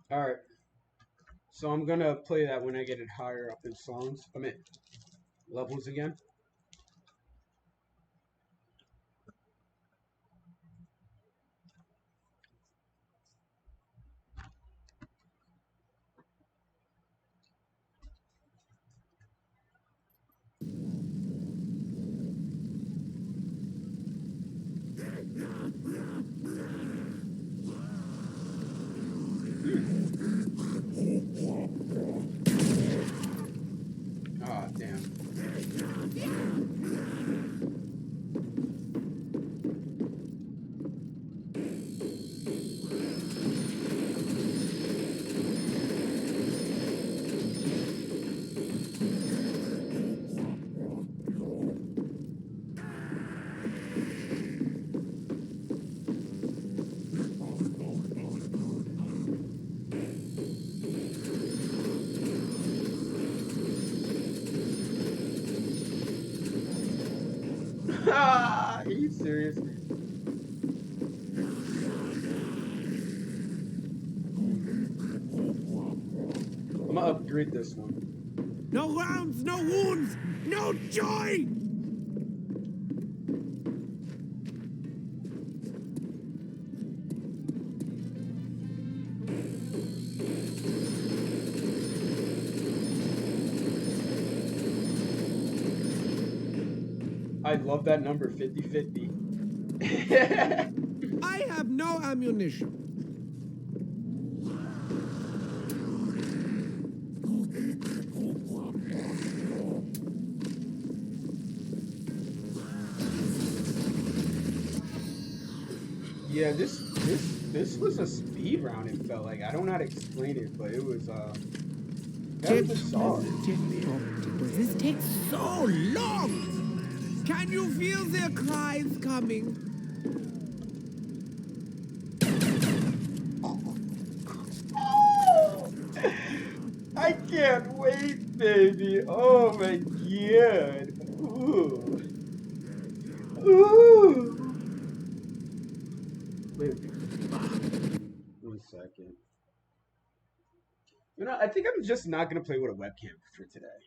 All right. So I'm gonna play that when I get it higher up in songs. I mean, levels again. Ah, damn. Are you serious? I'm gonna upgrade this one. No rounds, no wounds, no joy! I love that number 50-50. I have no ammunition. Yeah, this was a speed round. It felt like I don't know how to explain it, but it was very bizarre. Does this take so long? Can you feel their cries coming? I can't wait, baby. Oh my god. Ooh. Ooh. Wait. 1 second. You know, I think I'm just not gonna play with a webcam for today.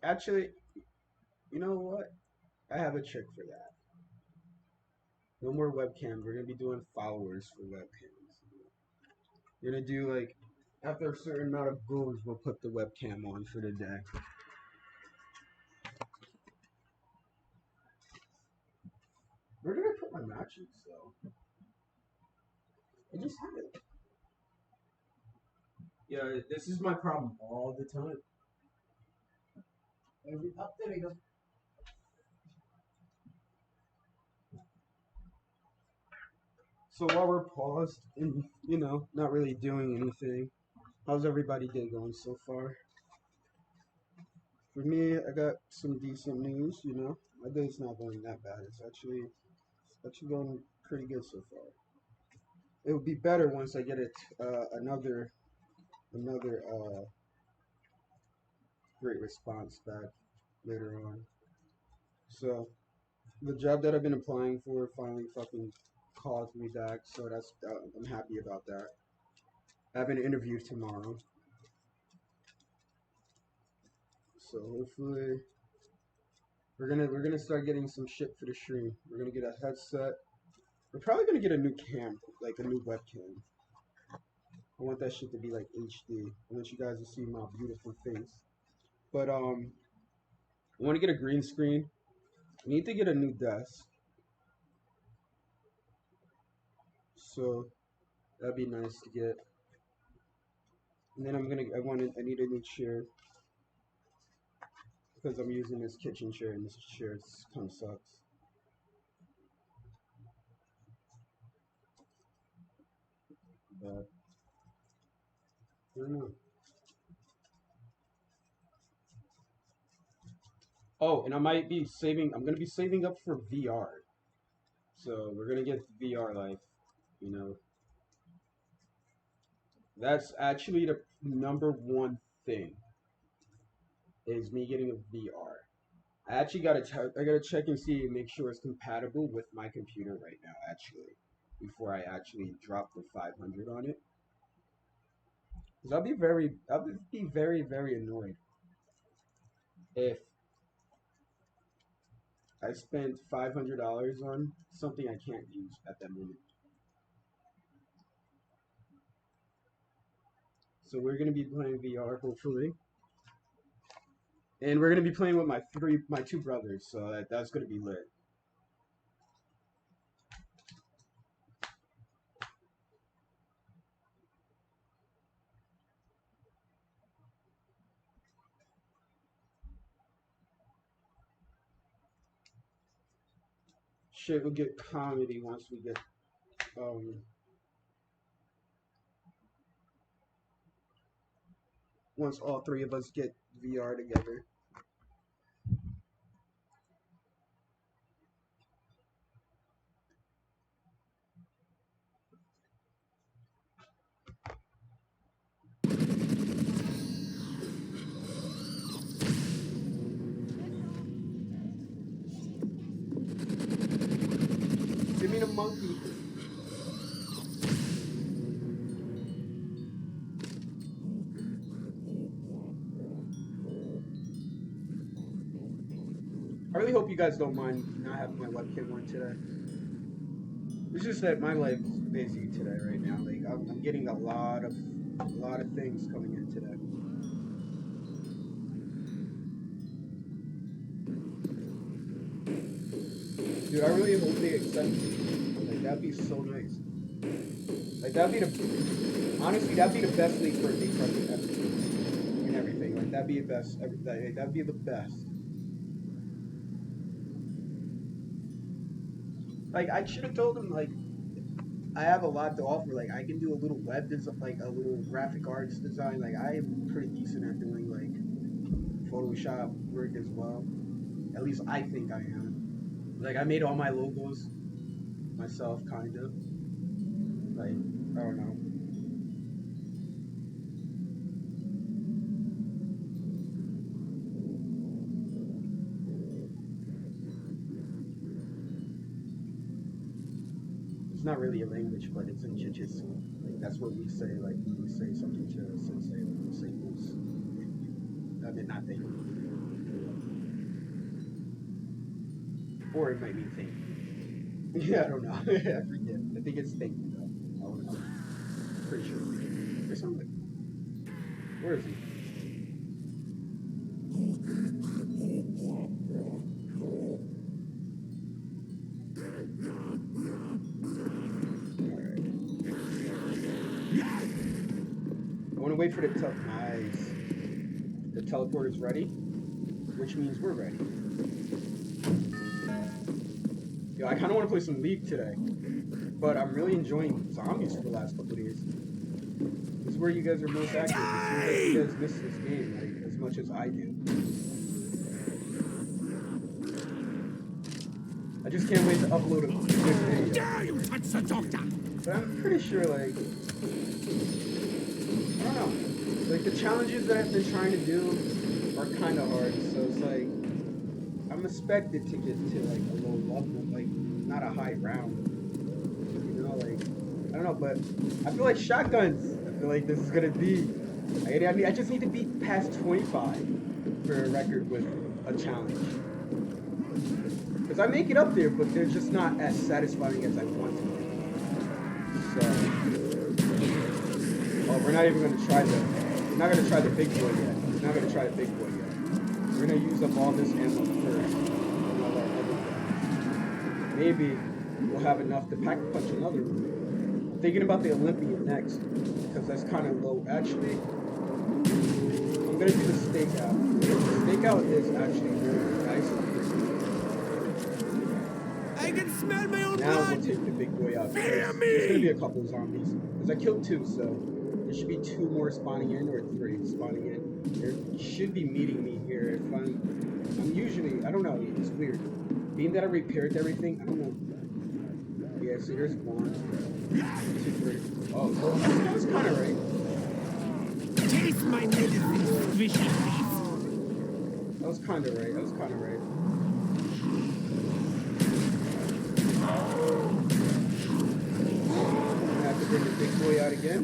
Actually, you know what? I have a trick for that. No more webcams. We're gonna be doing followers for webcams. We're gonna do like after a certain amount of goals, we'll put the webcam on for the day. Where did I put my matches though? I just had it. Yeah, this is my problem all the time. There you go. So while we're paused and not really doing anything, how's everybody day going so far? For me, I got some decent news. You know, my day's not going that bad. It's actually going pretty good so far. It would be better once I get another great response back later on. So the job that I've been applying for finally fucking called me back. So I'm happy about that. I have an interview tomorrow. So hopefully we're gonna start getting some shit for the stream. We're gonna get a headset. We're probably gonna get a new cam, like a new webcam. I want that shit to be like HD. I want you guys to see my beautiful face. But I want to get a green screen. I need to get a new desk. So that'd be nice to get. And then I need a new chair. Because I'm using this kitchen chair and this chair kind of sucks. But I don't know. Oh, and I'm gonna be saving up for VR. So we're gonna get VR life, you know. That's actually the #1 thing. Is me getting a VR. I actually gotta check and see and make sure it's compatible with my computer right now, actually, before I actually drop the 500 on it. Cause I'll be very, very annoyed if I spent $500 on something I can't use at that moment. So we're gonna be playing VR hopefully, and we're gonna be playing with my two brothers. So that's gonna be lit. Shit, we'll get comedy once we get once all three of us get VR together. Give me the monkey. I really hope you guys don't mind not having my webcam on today. It's just that my life's busy today right now. Like I'm getting a lot of things coming in today. Dude, I really hope they accept me. Like that'd be so nice. Like that'd be the best late birthday present ever. And everything. Like that'd be the best. That'd be the best. Like I should have told him like I have a lot to offer. Like I can do a little web design, like a little graphic arts design. Like I am pretty decent at doing like Photoshop work as well. At least I think I am. Like I made all my logos myself, kind of. Like I don't know. It's not really a language, but it's in Jujitsu. Like that's what we say. Like when we say something to a sensei, like we say "moose." I mean, not thank you. Or it might mean thank you. Yeah, I don't know. I forget. I think it's thank you though. I don't know. Pretty sure. There's something. Where is he? Wait for the nice. The teleport is ready, which means we're ready. Yo, I kind of want to play some League today, but I'm really enjoying zombies for the last couple of days. This is where you guys are most active. It seems like you guys miss this game like as much as I do. I just can't wait to upload a good video. Dare you touch the doctor? But I'm pretty sure, like, I don't know. Like, the challenges that I've been trying to do are kind of hard. So it's like, I'm expected to get to, like, a low level, like, not a high round. You know, like, I don't know, but I feel like shotguns. I feel like this is going to be, I mean, I just need to be past 25 for a record with a challenge. Because I make it up there, but they're just not as satisfying as I want to be. So, oh, we're not even going to try we're not going to try the big boy yet. We're not going to try the big boy yet. We're going to use up all this ammo first. And all our other guns. Maybe we'll have enough to pack punch another one. I'm thinking about the Olympian next, because that's kind of low. Actually, I'm going to do the stakeout. The stakeout is actually really nice. I can smell my own Now we'll blood. take the big boy out. Fear There's gonna me. be a couple of zombies. Because I killed 2, so there should be 2 more spawning in, or 3 spawning in. They should be meeting me here if I'm usually, I don't know, it's weird. Being that I repaired everything, I don't know. Yeah, so here's 1, 2, 3. Oh, that was kind of right. Taste my medicine, squishy beast. That was kind of right. I'm gonna have to bring the big boy out again.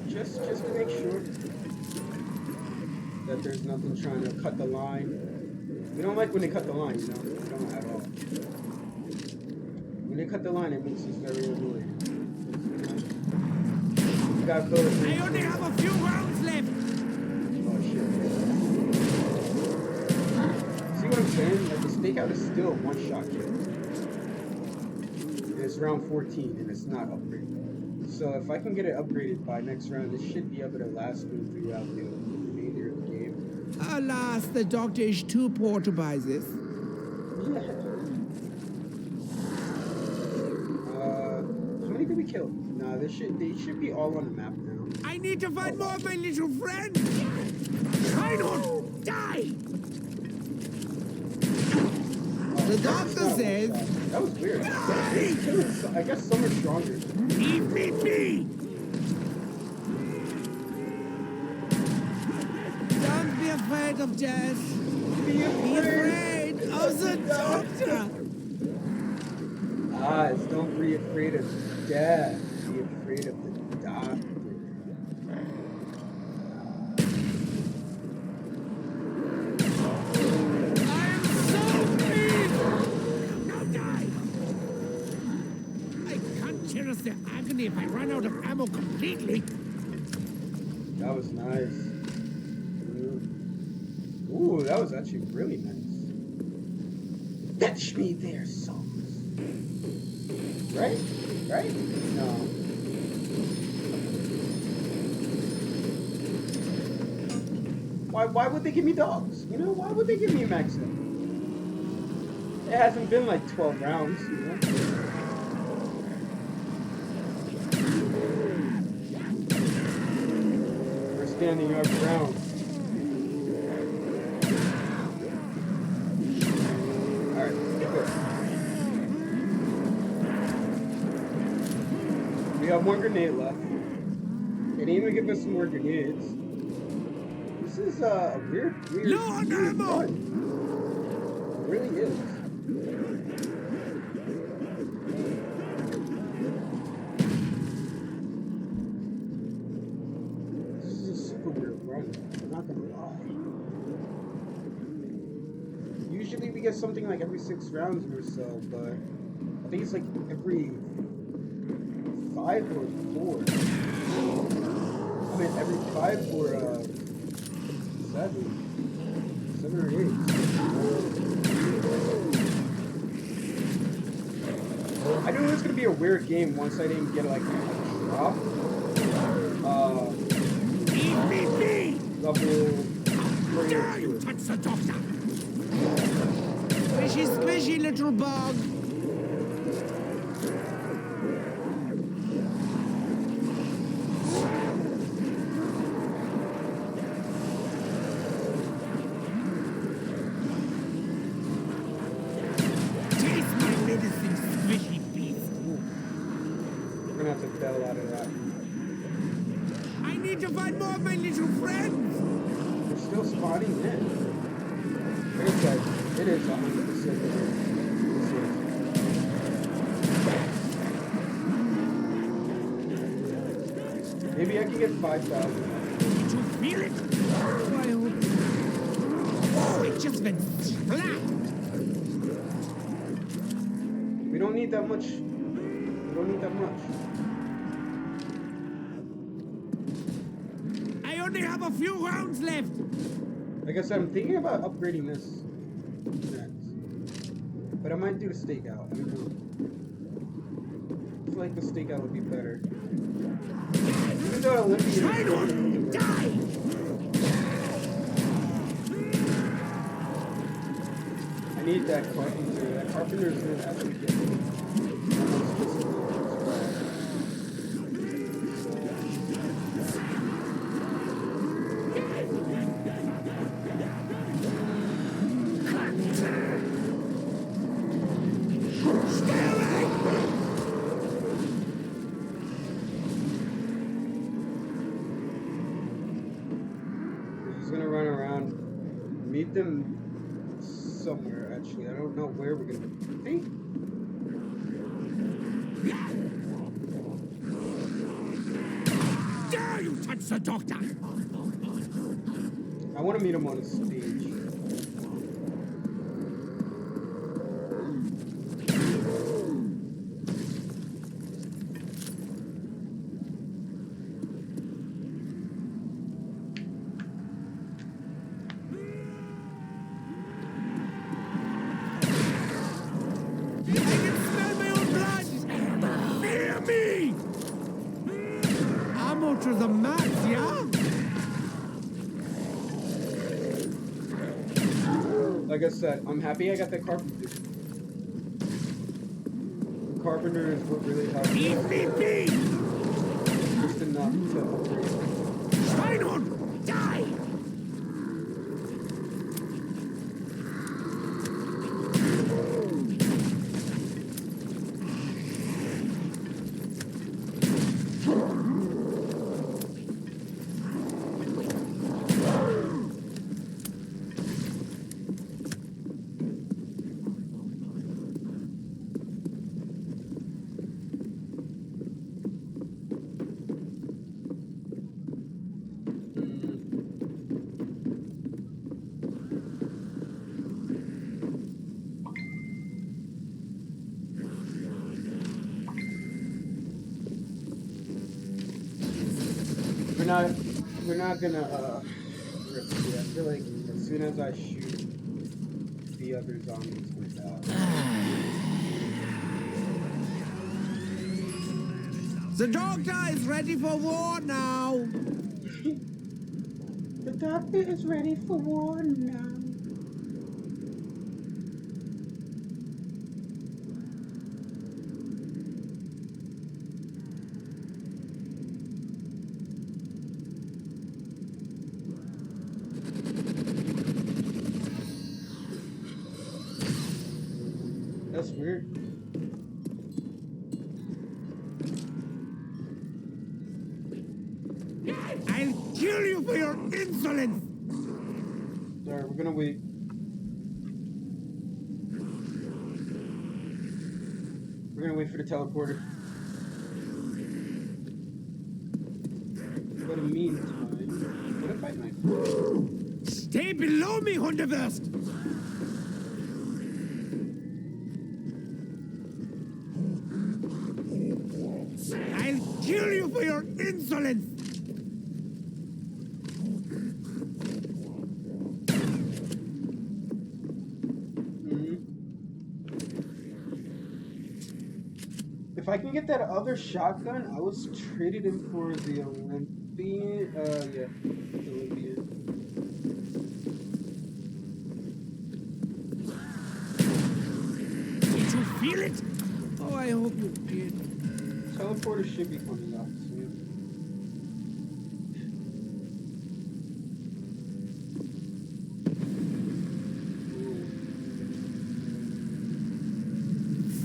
Just to make sure that there's nothing trying to cut the line. We don't like when they cut the line, you know? We don't at all. When they cut the line, it makes us very annoyed. You gotta build it. I only have a few rounds left. Oh shit. See what I'm saying? Like the stakeout is still a one-shot kill. And it's round 14 and it's not upgraded. So if I can get it upgraded by next round, it should be able to last me throughout the remainder of the game. Alas, the doctor is too poor to buy this. Yeah. How many did we kill? Nah, they should be all on the map now. I need to find more of my little friend. Reinhold, die! The doctor says, That was weird. I guess some are stronger. leave me be! Don't be afraid of death. Be afraid of the doctor. Ah, it's don't be afraid of death. Be afraid of the doctor. I'm so weak! Now die! I can't cherish the agony if I run out of ammo completely. That was nice. Ooh, that was actually really nice. Fetch me their souls. Right? Right? No. Why would they give me dogs? You know, why would they give me a maxim? It hasn't been like 12 rounds, you know? We're standing our ground. Alright, good. We have 1 grenade left. They didn't even give us some more grenades. This is a weird Low on weird ammo! run. It really is. This is a super weird run. I'm not gonna lie. Usually we get something like every 6 rounds or so, but I think it's like every 5 or 4. I mean every 5 or 7 or 8. I knew it was gonna be a weird game once I didn't get like a drop. Leave me be! Level Dare you 42. touch the doctor? Squishy, squishy, little bug. to find more of my little friends. They're still spawning in. It is, guys. It is 100%. Maybe I can get 5,000. Did you feel it? Oh, I hope. Oh, it just went splat. We don't need that much. We don't need that much. I only have a few rounds left. Like I said, I'm thinking about upgrading this next. But I might do the stakeout. I don't know. I feel like the stakeout would be better. Even though Olympia Try to die. I need that carpenter. That carpenter is going to actually get me. Meet them somewhere, actually. I don't know where we're gonna be. Dare you touch the doctor? I want to meet him on a stage. To the max, yeah? Like I said, I'm happy I got that carpenter. The carpenter is what really helped. EVP! Just enough to upgrade. Schweinhund, die! We're not gonna risk it. I feel like as soon as I shoot, the other zombies will die. The doctor is ready for war now. The doctor is ready for war now. That's weird. I'll kill you for your insolence. Alright, we're gonna wait. We're gonna wait for the teleporter. But in the meantime, what if I might? Stay below me, Hundewurst. I'll kill you for your insolence. If I can get that other shotgun, I was traded in for the Olympian. Yeah, the Olympian. Did you feel it? Oh, I hope you did. Teleporter should be coming up soon.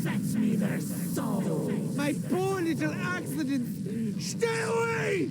Fetch me their soul. My poor little accident. Stay away!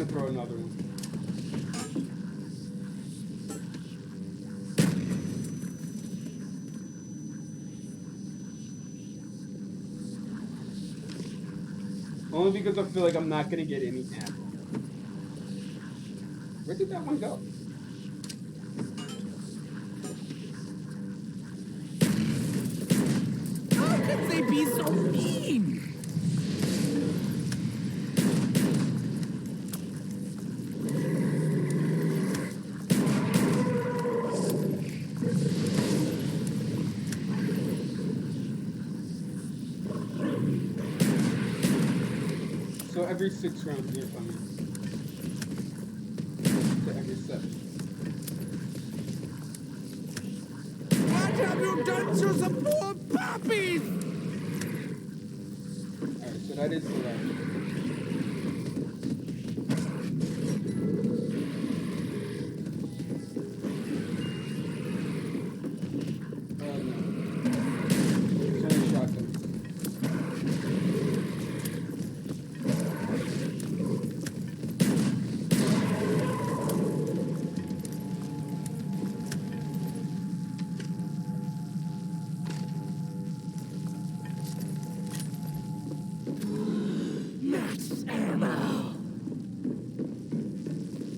gonna throw another one. Only because I feel like I'm not gonna get any ammo. Where did that one go? How can they be so mean? So every 6 rounds they're coming. To every 7. What have you done to the poor puppies? Alright, so that is the last. Oh no. It's only shotgun. Max ammo.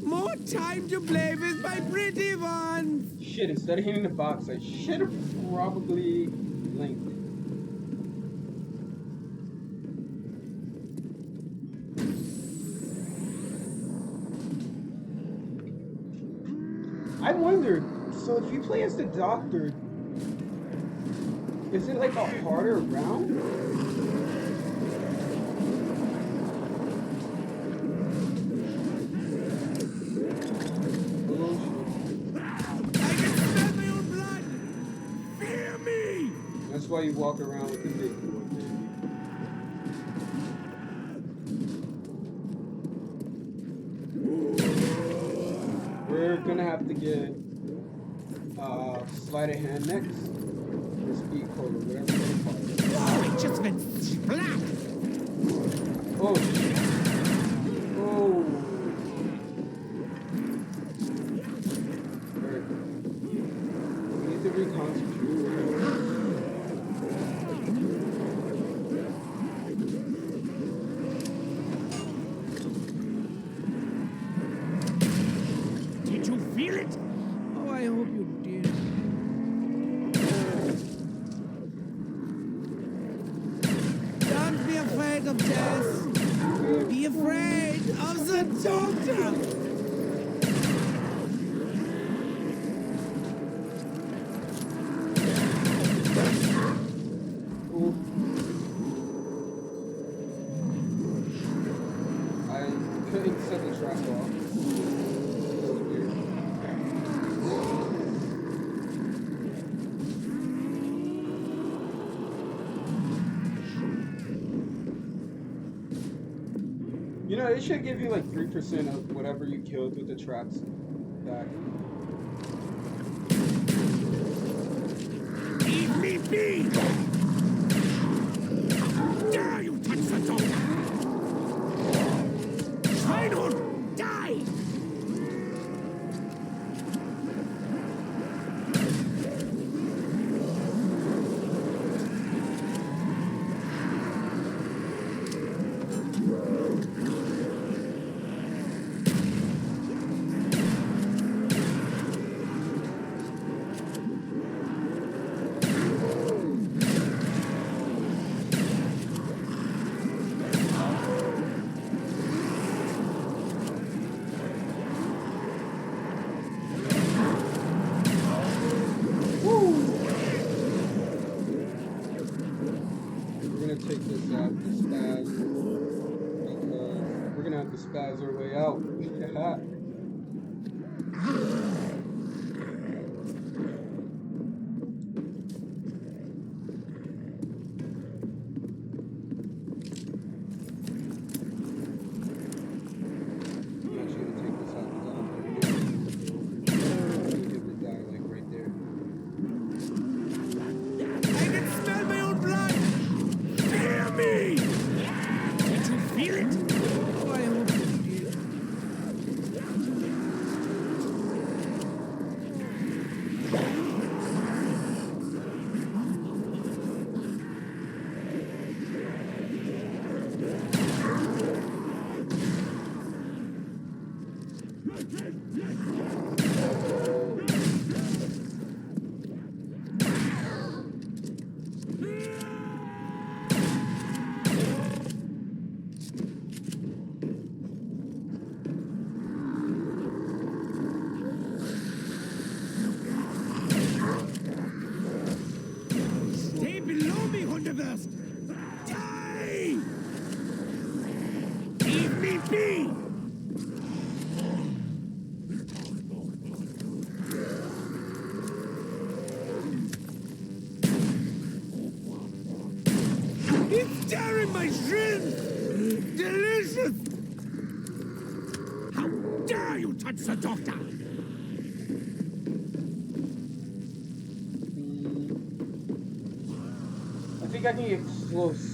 More time to play with my pretty ones. Shit, instead of hitting the box, I should have probably linked it. I wondered, so if you play as the doctor, is it like a harder round? I can smell my own blood. Fear me. That's why you walk around with the big boy, baby. We're gonna have to get sleight of hand next. Or speed code, or whatever you want to call it. Oh, it just went splat. Oh shit. Oh. Alright. We need to reconcentrate. Did you feel it? Oh, I hope you did. Don't be afraid of death. Be afraid of the doctor. Ooh. I couldn't set the trap off. That was weird. You know, it should give you like 3% of whatever you killed with the traps back. Leave me be! How dare you touch the doctor! Schweinhund, die! We're gonna take this out, the spaz, because we're gonna have to spaz our way out. I'm actually gonna take this out because I don't think it's get the guy like right there. I can smell my own blood! Fear me! Did you feel it? Oh, I hope you did. tearing my shrimp! Delicious! How dare you touch the doctor! I think I can get close.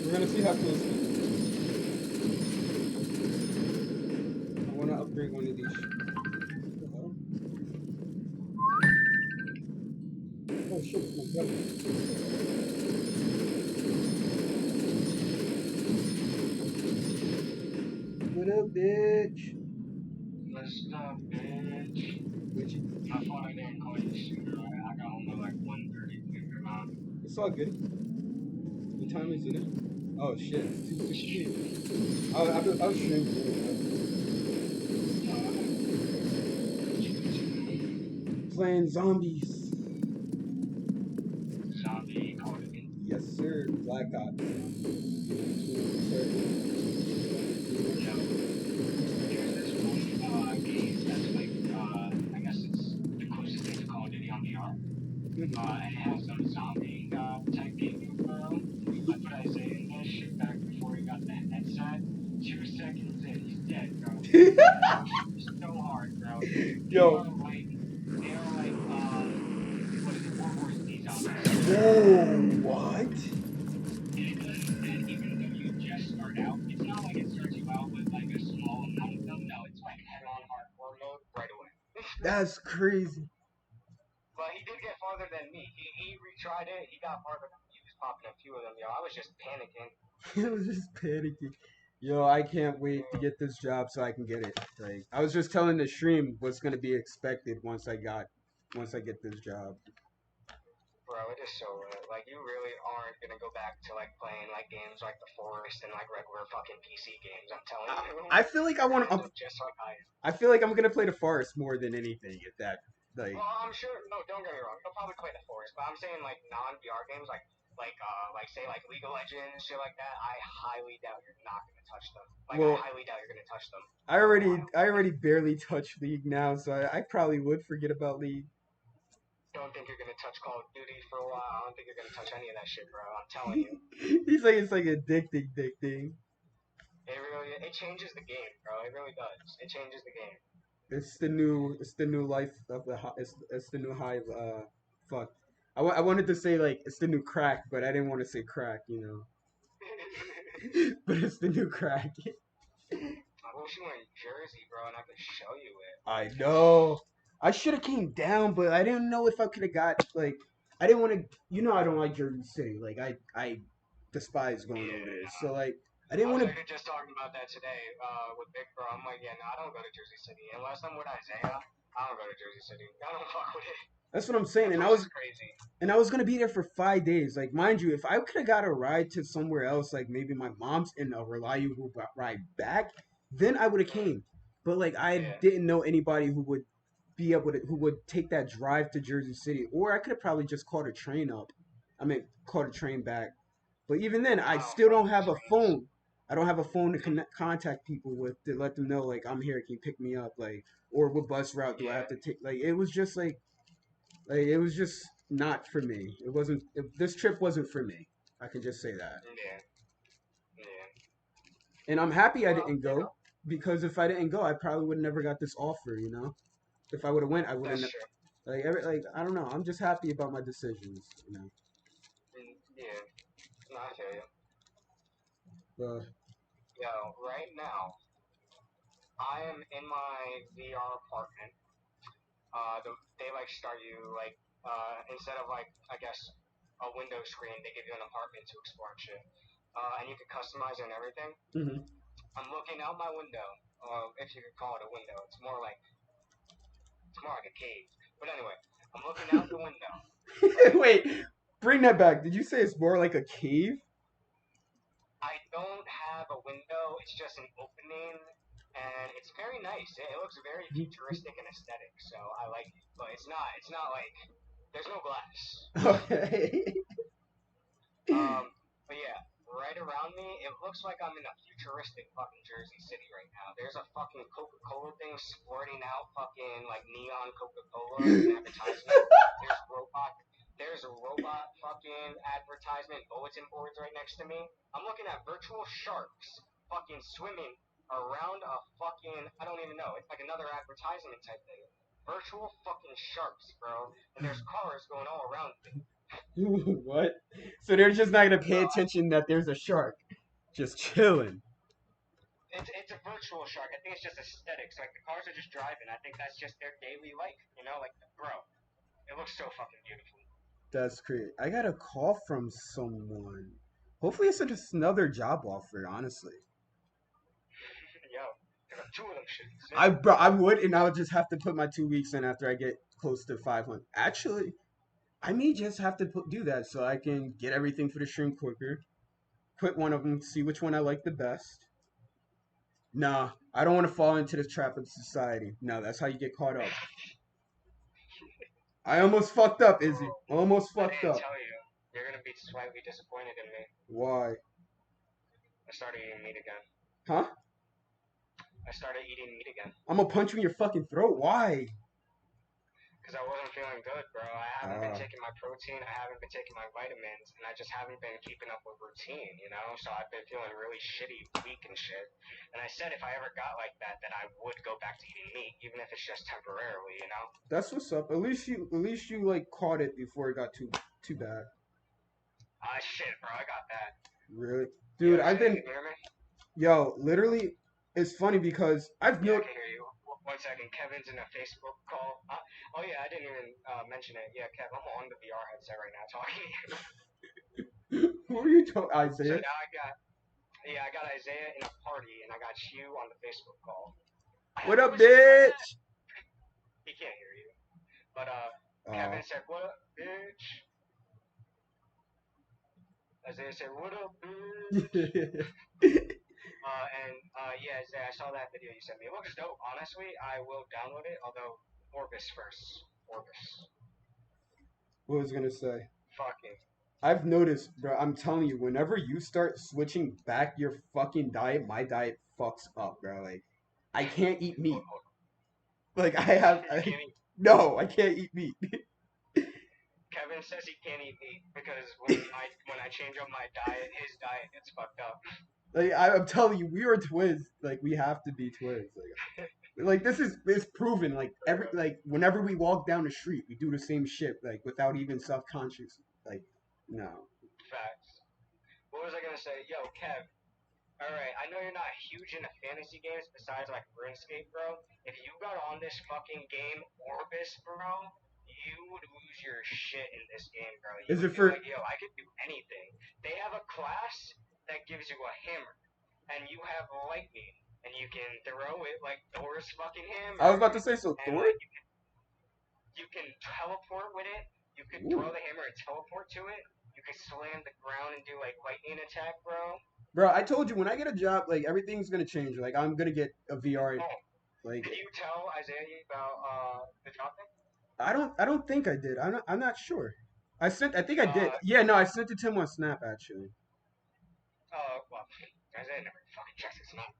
We're gonna see how close. I wanna upgrade one of these. What the hell? Oh shit, it's my brother. What up, bitch? What's up, bitch? Bitch. I thought I didn't call you sooner. I got home at like 1:30, believe it or not. It's all good. What time is it? Oh shit, it's 2:16. I was streaming. Playing zombies. Zombie Call of Duty. Yes, sir. Black Ops. Sir. Yeah. There's this one game that's like, I guess it's the closest thing to Call of Duty on VR. And it has some zombie type gaming, bro. I put Isaiah in that shit back before he got the headset. 2 seconds in, he's dead, bro. It's so hard, bro. Yo. They are like, what is it, World War Z zombies. Whoa, what? And even though you just start out, it's not like it starts you out with like a small amount of them. No, it's like head-on hardcore mode right away. That's crazy. But he did get farther than me. He retried it. He got farther. He was popping a few of them. Yo, I was just panicking. I was just panicking. Yo, I can't wait to get this job so I can get it. Like, I was just telling the stream what's gonna be expected once I get this job. Bro, it is so like you really aren't gonna go back to like playing like games like The Forest and like regular fucking PC games. I'm telling you. I feel like I want to. Just like I. I feel like I'm gonna play the Forest more than anything. If that, like. Well, I'm sure. No, don't get me wrong. You'll probably play The Forest, but I'm saying like non-VR games, like say like League of Legends, shit like that. I highly doubt you're not gonna touch them. Like Well, I highly doubt you're gonna touch them. I already barely touch League now, so I probably would forget about League. Don't think you're gonna touch Call of Duty for a while. I don't think you're gonna touch any of that shit, bro. I'm telling you. He's like, it's like addicting. It changes the game, bro. It really does. It changes the game. It's the new life of the it's the new hive. Fuck. I wanted to say like it's the new crack, but I didn't want to say crack, you know. But it's the new crack. I wish you Jersey, bro, and I could show you it. I know. I should have came down, but I didn't know if I could have got like. I didn't want to. You know, I don't like Jersey City. Like I despise going over there. So like, I I didn't was want to. actually just talking about that today with Big Bro. I'm like, yeah, no, I don't go to Jersey City. Unless I'm with Isaiah, I don't go to Jersey City. I don't fuck with it. That's what I'm saying. That And place is crazy. I was gonna be there for 5 days. Like, mind you, if I could have got a ride to somewhere else, like maybe my mom's in a reliable ride back, then I would have came. But like, I Yeah. didn't know anybody who would be able to, who would take that drive to Jersey City, or I could have probably just caught a train up. I mean, caught a train back. But even then, I Oh, still don't fucking have a trains. phone. I don't have a phone to contact people with to let them know like I'm here. Can you pick me up? Like, or what bus route do I have to take? Like, it was just like it was just not for me. It wasn't. This trip wasn't for me. I can just say that. Yeah. Yeah. And I'm happy I Well, didn't you go know, because if I didn't go, I probably would have never got this offer. You know, if I would have went, I that's wouldn't. true. Like I don't know. I'm just happy about my decisions. You know. Yeah. No, I feel you. But Yo, right now, I am in my VR apartment. They like start you like instead of like I guess a window screen, they give you an apartment to explore and shit. And you can customize it and everything. mhm. I'm looking out my window, if you could call it a window. It's more like a cave. But anyway, I'm looking out the window. Wait, bring that back. Did you say it's more like a cave? I don't have a window. It's just an opening, and it's very nice. It looks very futuristic and aesthetic, so I like it. But it's not. It's not like there's no glass. Okay. But yeah, right around me, it looks like I'm in a futuristic fucking Jersey City right now. There's a fucking Coca-Cola thing squirting out fucking like neon Coca-Cola advertisement. There's a robot fucking advertisement bulletin boards right next to me. I'm looking at virtual sharks fucking swimming around a fucking I don't even know. It's like another advertisement type thing. Virtual fucking sharks, bro. And there's cars going all around me. What? So they're just not gonna pay attention that there's a shark, just chilling. It's a virtual shark. I think it's just aesthetics. Like the cars are just driving. I think that's just their daily life. You know, like bro, it looks so fucking beautiful. That's great. I got a call from someone. Hopefully, it's just another job offer. Honestly, Yo, there are two of them shits. I would, and I would just have to put my 2 weeks in after I get close to 500. Actually, I may just have to do that so I can get everything for the stream quicker. Quit one of them, see which one I like the best. Nah, I don't want to fall into the trap of society. No, that's how you get caught up. I almost fucked up, Izzy. Almost I fucked didn't up. tell you. You're gonna be slightly disappointed in me. Why? I started eating meat again. Huh? I started eating meat again. I'm gonna punch you in your fucking throat. Why? Because I wasn't feeling good, bro. I haven't been Ah. taking my protein, I haven't been taking my vitamins, and I just haven't been keeping up with routine, you know? So I've been feeling really shitty, weak and shit. And I said if I ever got like that, then I would go back to eating meat, even if it's just temporarily, you know? That's what's up. At least you like caught it before it got too bad. Ah, shit, bro, I got that. Really, dude. Yo, I've been Can you hear me? literally. It's funny because I've Yeah, I no. can hear you. One second, Kevin's in a Facebook call. Oh yeah, I didn't even mention it. Yeah, Kev, I'm on the VR headset right now talking to you. Who are you talking, So Isaiah? now I got Isaiah in a party, and I got you on the Facebook call. What up, What's your bitch? He can't hear you. But Kevin said, "What up, bitch?" Isaiah said, "What up, bitch?" Yeah, Isaiah, I saw that video you sent me. It looks dope. Honestly, I will download it. Although Orbis first. Orbis. What was I gonna say? Fucking. I've noticed, bro. I'm telling you, whenever you start switching back your fucking diet, my diet fucks up, bro. Like, I can't eat meat. Like, no, I can't eat meat. Kevin says he can't eat meat because when I change up my diet, his diet gets fucked up. Like, I'm telling you, we are twins. Like, we have to be twins. Like this is proven. Like whenever we walk down the street, we do the same shit. Like without even self-conscious. Like, no. Facts. What was I gonna say? Yo, Kev, Alright, I know you're not huge into fantasy games besides like RuneScape, bro. If you got on this fucking game, Orbis, bro, you would lose your shit in this game, bro. You Is would it be for? like, yo, I could do anything. They have a class that gives you a hammer, and you have lightning, and you can throw it like Thor's fucking hammer. I was about to say so. And Thor. like, you can teleport with it. You can throw Ooh. the hammer and teleport to it. You can slam the ground and do like lightning attack, bro. Bro, I told you when I get a job, like everything's gonna change. Like I'm gonna get a VR. Oh, Like did you tell Isaiah about the job thing? I don't think I did. I'm not sure. I think I did. Uh, Yeah, no, I sent it to him on Snap actually. Well, Isaiah never fucking checks his name.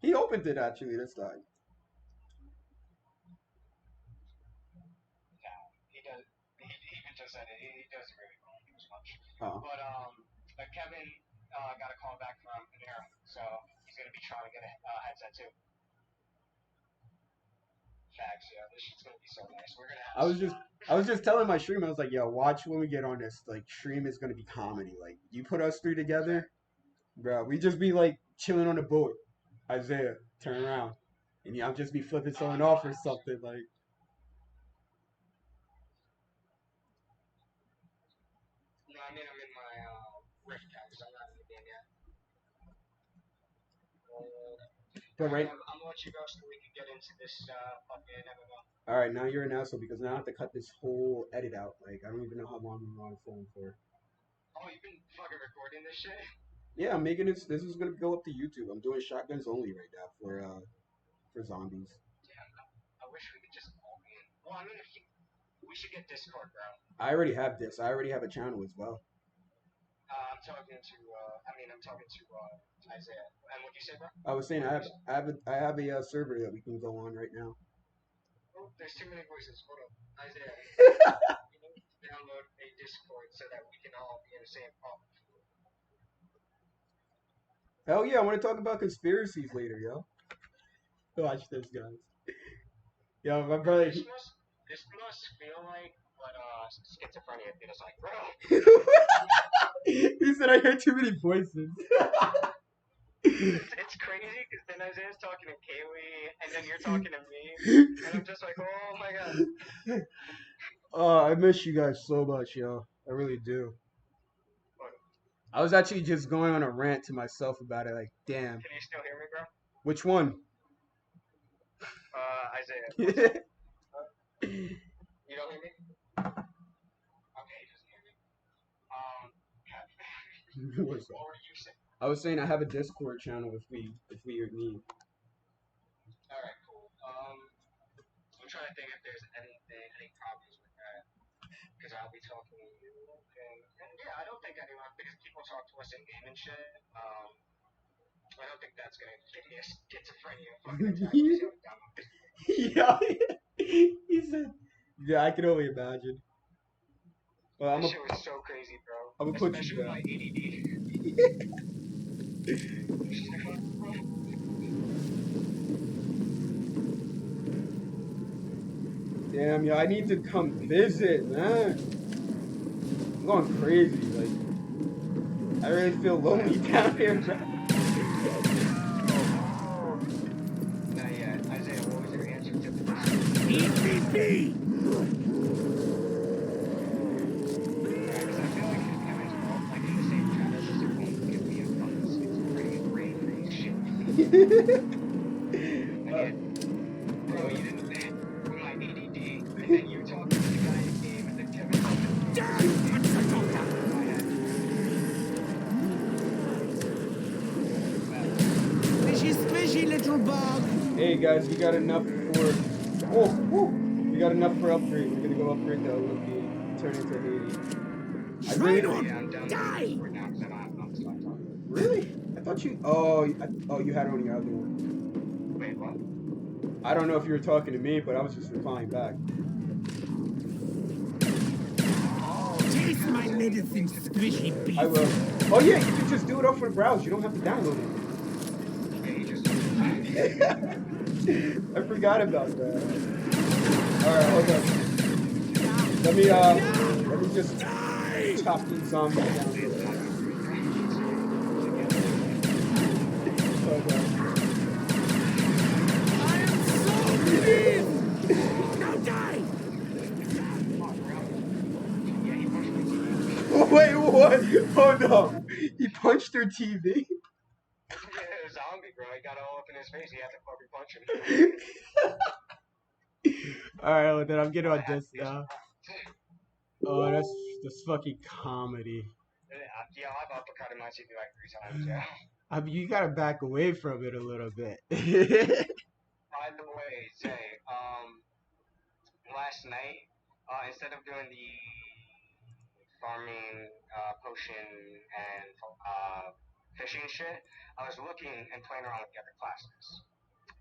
He opened it actually this time. No, he does. He even just said it. He doesn't really use much. Oh. But Kevin got a call back from Panera, so he's gonna be trying to get a headset too. Facts, yeah. This shit's gonna be so nice. We're gonna have. I was just telling my stream, I was like, yo, watch when we get on this. Like, stream is gonna be comedy. Like, you put us three together, bro. We just be like chilling on the boat. Isaiah, turn around, and I'll just be flipping someone off or something. Like, No, I mean I'm in my rift guys. I'm not in the game yet. but right. I'm gonna let you go so we can get into this fucking MMO. All right, now you're an asshole because now I have to cut this whole edit out. Like, I don't even know how long we're on the phone for. Oh, you've been fucking recording this shit? Yeah, I'm making this. This is gonna go up to YouTube. I'm doing shotguns only right now for zombies. Damn, I wish we could just all be in. Well, I mean, we should get Discord, bro. I already have this. I already have a channel as well. I'm talking to Isaiah. And what'd you say, bro? I was saying I have a server that we can go on right now. Oh, there's too many voices. Hold up. Isaiah, you need to download a Discord so that we can all be in the same call. Hell yeah, I want to talk about conspiracies later, yo. Watch this, guys. Yo, my brother. This must feel like what schizophrenia feels like, bro. He said I heard too many voices. It's crazy because then Isaiah's talking to Kaylee, and then you're talking to me, and I'm just like, oh my god. Oh, I miss you guys so much, yo. I really do. I was actually just going on a rant to myself about it, like, damn. Can you still hear me, bro? Which one? Isaiah. You don't hear me? Okay, he doesn't hear me. What's What up? were you saying? I was saying I have a Discord channel if we need. Alright, cool. I'm trying to think if there's any problems with that. Because I'll be talking to you, and yeah, I don't think anyone, because people talk to us in game and shit, I don't think that's gonna give me a schizophrenia fucking attack. Yeah, he said. Yeah, I can only imagine. Well, This shit was so crazy, bro. I'm gonna put you Especially down. with my ADD. Damn, yo, I need to come visit, man. I'm going crazy. Like, I really feel lonely down here, bro. Not yet. Isaiah, what was your answer to the EPP! Because I feel like Kevin's all like in the same chat as us. It won't give me a fucking schizophrenia brain freeze shit. Bro, you didn't say with my ADD, and then you talking to the guy in the game, and then Kevin talking to me. Squishy, squishy, little bug! Hey guys, we got enough for. Oh, woo. We got enough for upgrade. We're gonna go upgrade the Olympian, turn into Hades. I really Try don't. not I'm done die! right now because I don't have enough to start talking. Really? I thought you. Oh, you had it on your other one. Wait, what? I don't know if you were talking to me, but I was just replying back. Taste my medicine, squishy beast! I will. Oh yeah, you can just do it off the browse. You don't have to download it. Okay, you just. I forgot about that. Alright, hold on. Let me just chop these zombies down. Oh no! He punched her TV. Yeah, a zombie, bro. He got all up in his face. He had to fucking punch him. Alright, well, then I'm getting on this Yeah, now. Oh, that's fucking comedy. yeah, I've uppercutted my TV like 3 times, yeah. I mean, you gotta back away from it a little bit. By the way, Zay, last night, instead of doing the farming, potion, and fishing shit, I was looking and playing around with the other classes.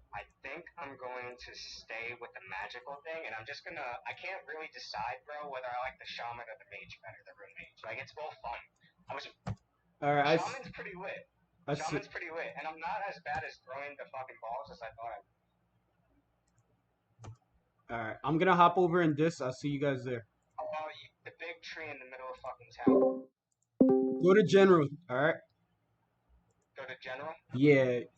I think I'm going to stay with the magical thing, and I'm just gonna. I can't really decide, bro, whether I like the shaman or the mage better, the rune mage. Like, it's both fun. Alright, Shaman's pretty lit. I Shaman's pretty lit, and I'm not as bad as throwing the fucking balls as I thought I would. Alright, I'm gonna hop over in this. I'll see you guys there. The big tree in the middle of fucking town. Go to general, alright? Go to general? Yeah.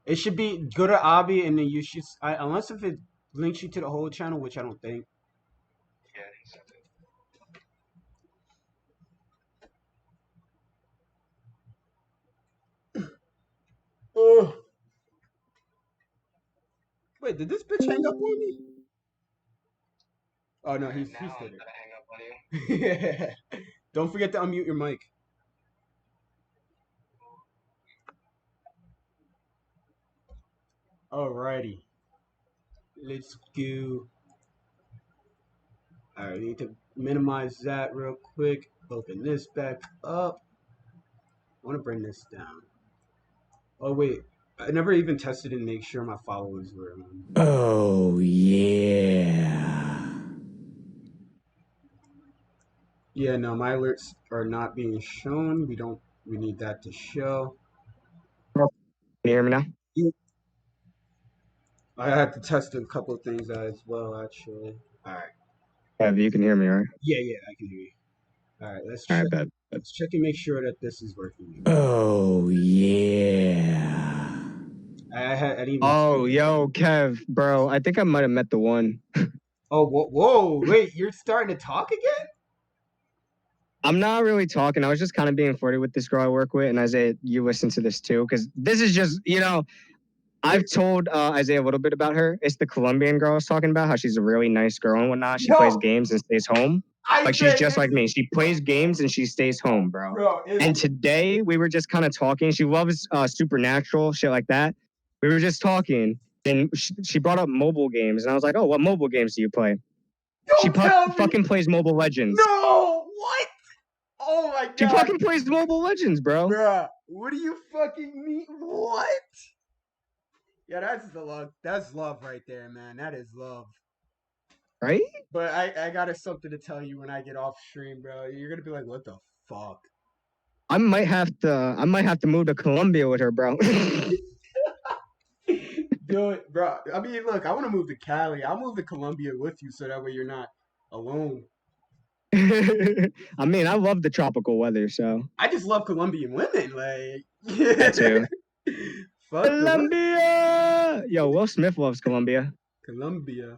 It should be go to Obby and then you should unless if it links you to the whole channel, which I don't think. Yeah, he said it. Oh. Wait, did this bitch hang up on me? Oh no, he Now said I'm it. gonna hang up on you. Don't forget to unmute your mic. Alrighty. Let's go. Alright, need to minimize that real quick. Open this back up. I want to bring this down. Oh wait, I never even tested and make sure my followers were on. Oh, yeah. Yeah, no, my alerts are not being shown. We need that to show. Can you hear me now? I had to test a couple of things as well, actually. Alright. You can hear me, right? Yeah, I can hear you. Alright, let's All check. right, bet. Let's check and make sure that this is working. Oh, yeah. I didn't even... Oh, yo, Kev, bro, I think I might have met the one. Oh, whoa, wait, you're starting to talk again? I'm not really talking. I was just kind of being flirty with this girl I work with, and Isaiah, you listen to this too, because this is just, I've told Isaiah a little bit about her. It's the Colombian girl I was talking about, how she's a really nice girl and whatnot. She plays games and stays home. Like, she's just like me. She plays games and she stays home, bro. And today, we were just kind of talking. She loves Supernatural, shit like that. We were just talking, and she brought up mobile games, and I was like, oh, what mobile games do you play? She fucking plays Mobile Legends. No! What? Oh my god. She fucking plays Mobile Legends, bro. Bruh, what do you fucking mean? What? Yeah, that's the love. That's love right there, man. That is love. Right? But I got something to tell you when I get off stream, bro. You're gonna be like, what the fuck? I might have to move to Colombia with her, bro. Do it, bro. I mean, look, I want to move to Cali. I'll move to Colombia with you so that way you're not alone. I mean, I love the tropical weather, so. I just love Colombian women, like. That too. Fuck Colombia! Yo, Will Smith loves Colombia. Colombia.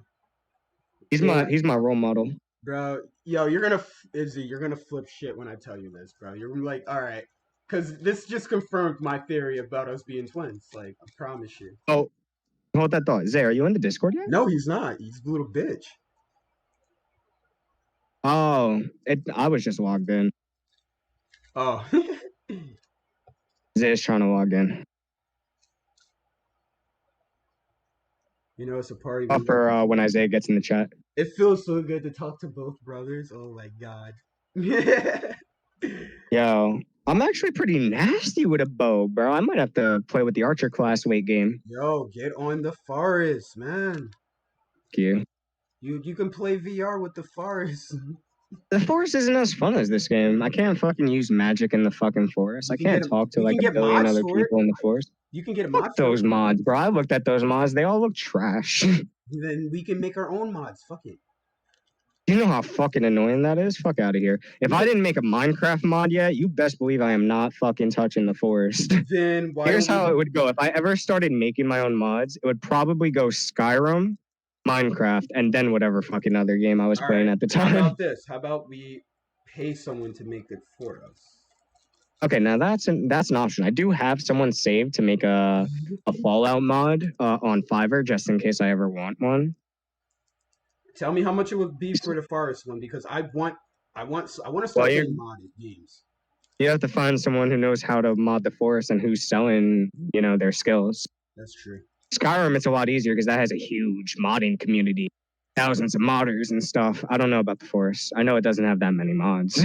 He's my role model. Bro, yo, you're gonna flip shit when I tell you this, bro. You're like, all right, because this just confirmed my theory about us being twins. Like, I promise you. Oh, hold that thought. Zay, are you in the Discord yet? No, he's not. He's a little bitch. Oh, I was just logged in. Oh. Zay's trying to log in. You know, it's a party. For when Isaiah gets in the chat. It feels so good to talk to both brothers. Oh my god. Yo, I'm actually pretty nasty with a bow, bro. I might have to play with the archer class late game. Yo, get on the forest, man. Thank you. You can play VR with the forest. The forest isn't as fun as this game. I can't fucking use magic in the fucking forest. I can't talk to like a billion other people in the forest. You can get Fuck those mods, bro. I looked at those mods. They all look trash. Then we can make our own mods. Fuck it. You know how fucking annoying that is? Fuck out of here. If I didn't make a Minecraft mod yet, you best believe I am not fucking touching the forest. Then why Here's how it would go. If I ever started making my own mods, it would probably go Skyrim, Minecraft, and then whatever fucking other game I was playing at the time. How about this? How about we pay someone to make it for us. Okay, now that's an option. I do have someone saved to make a Fallout mod on Fiverr just in case I ever want one. Tell me how much it would be for the forest one because I want to start Well, playing modded games. You have to find someone who knows how to mod the forest and who's selling, their skills. That's true. Skyrim, it's a lot easier because that has a huge modding community, thousands of modders and stuff. I don't know about the forest. I know it doesn't have that many mods.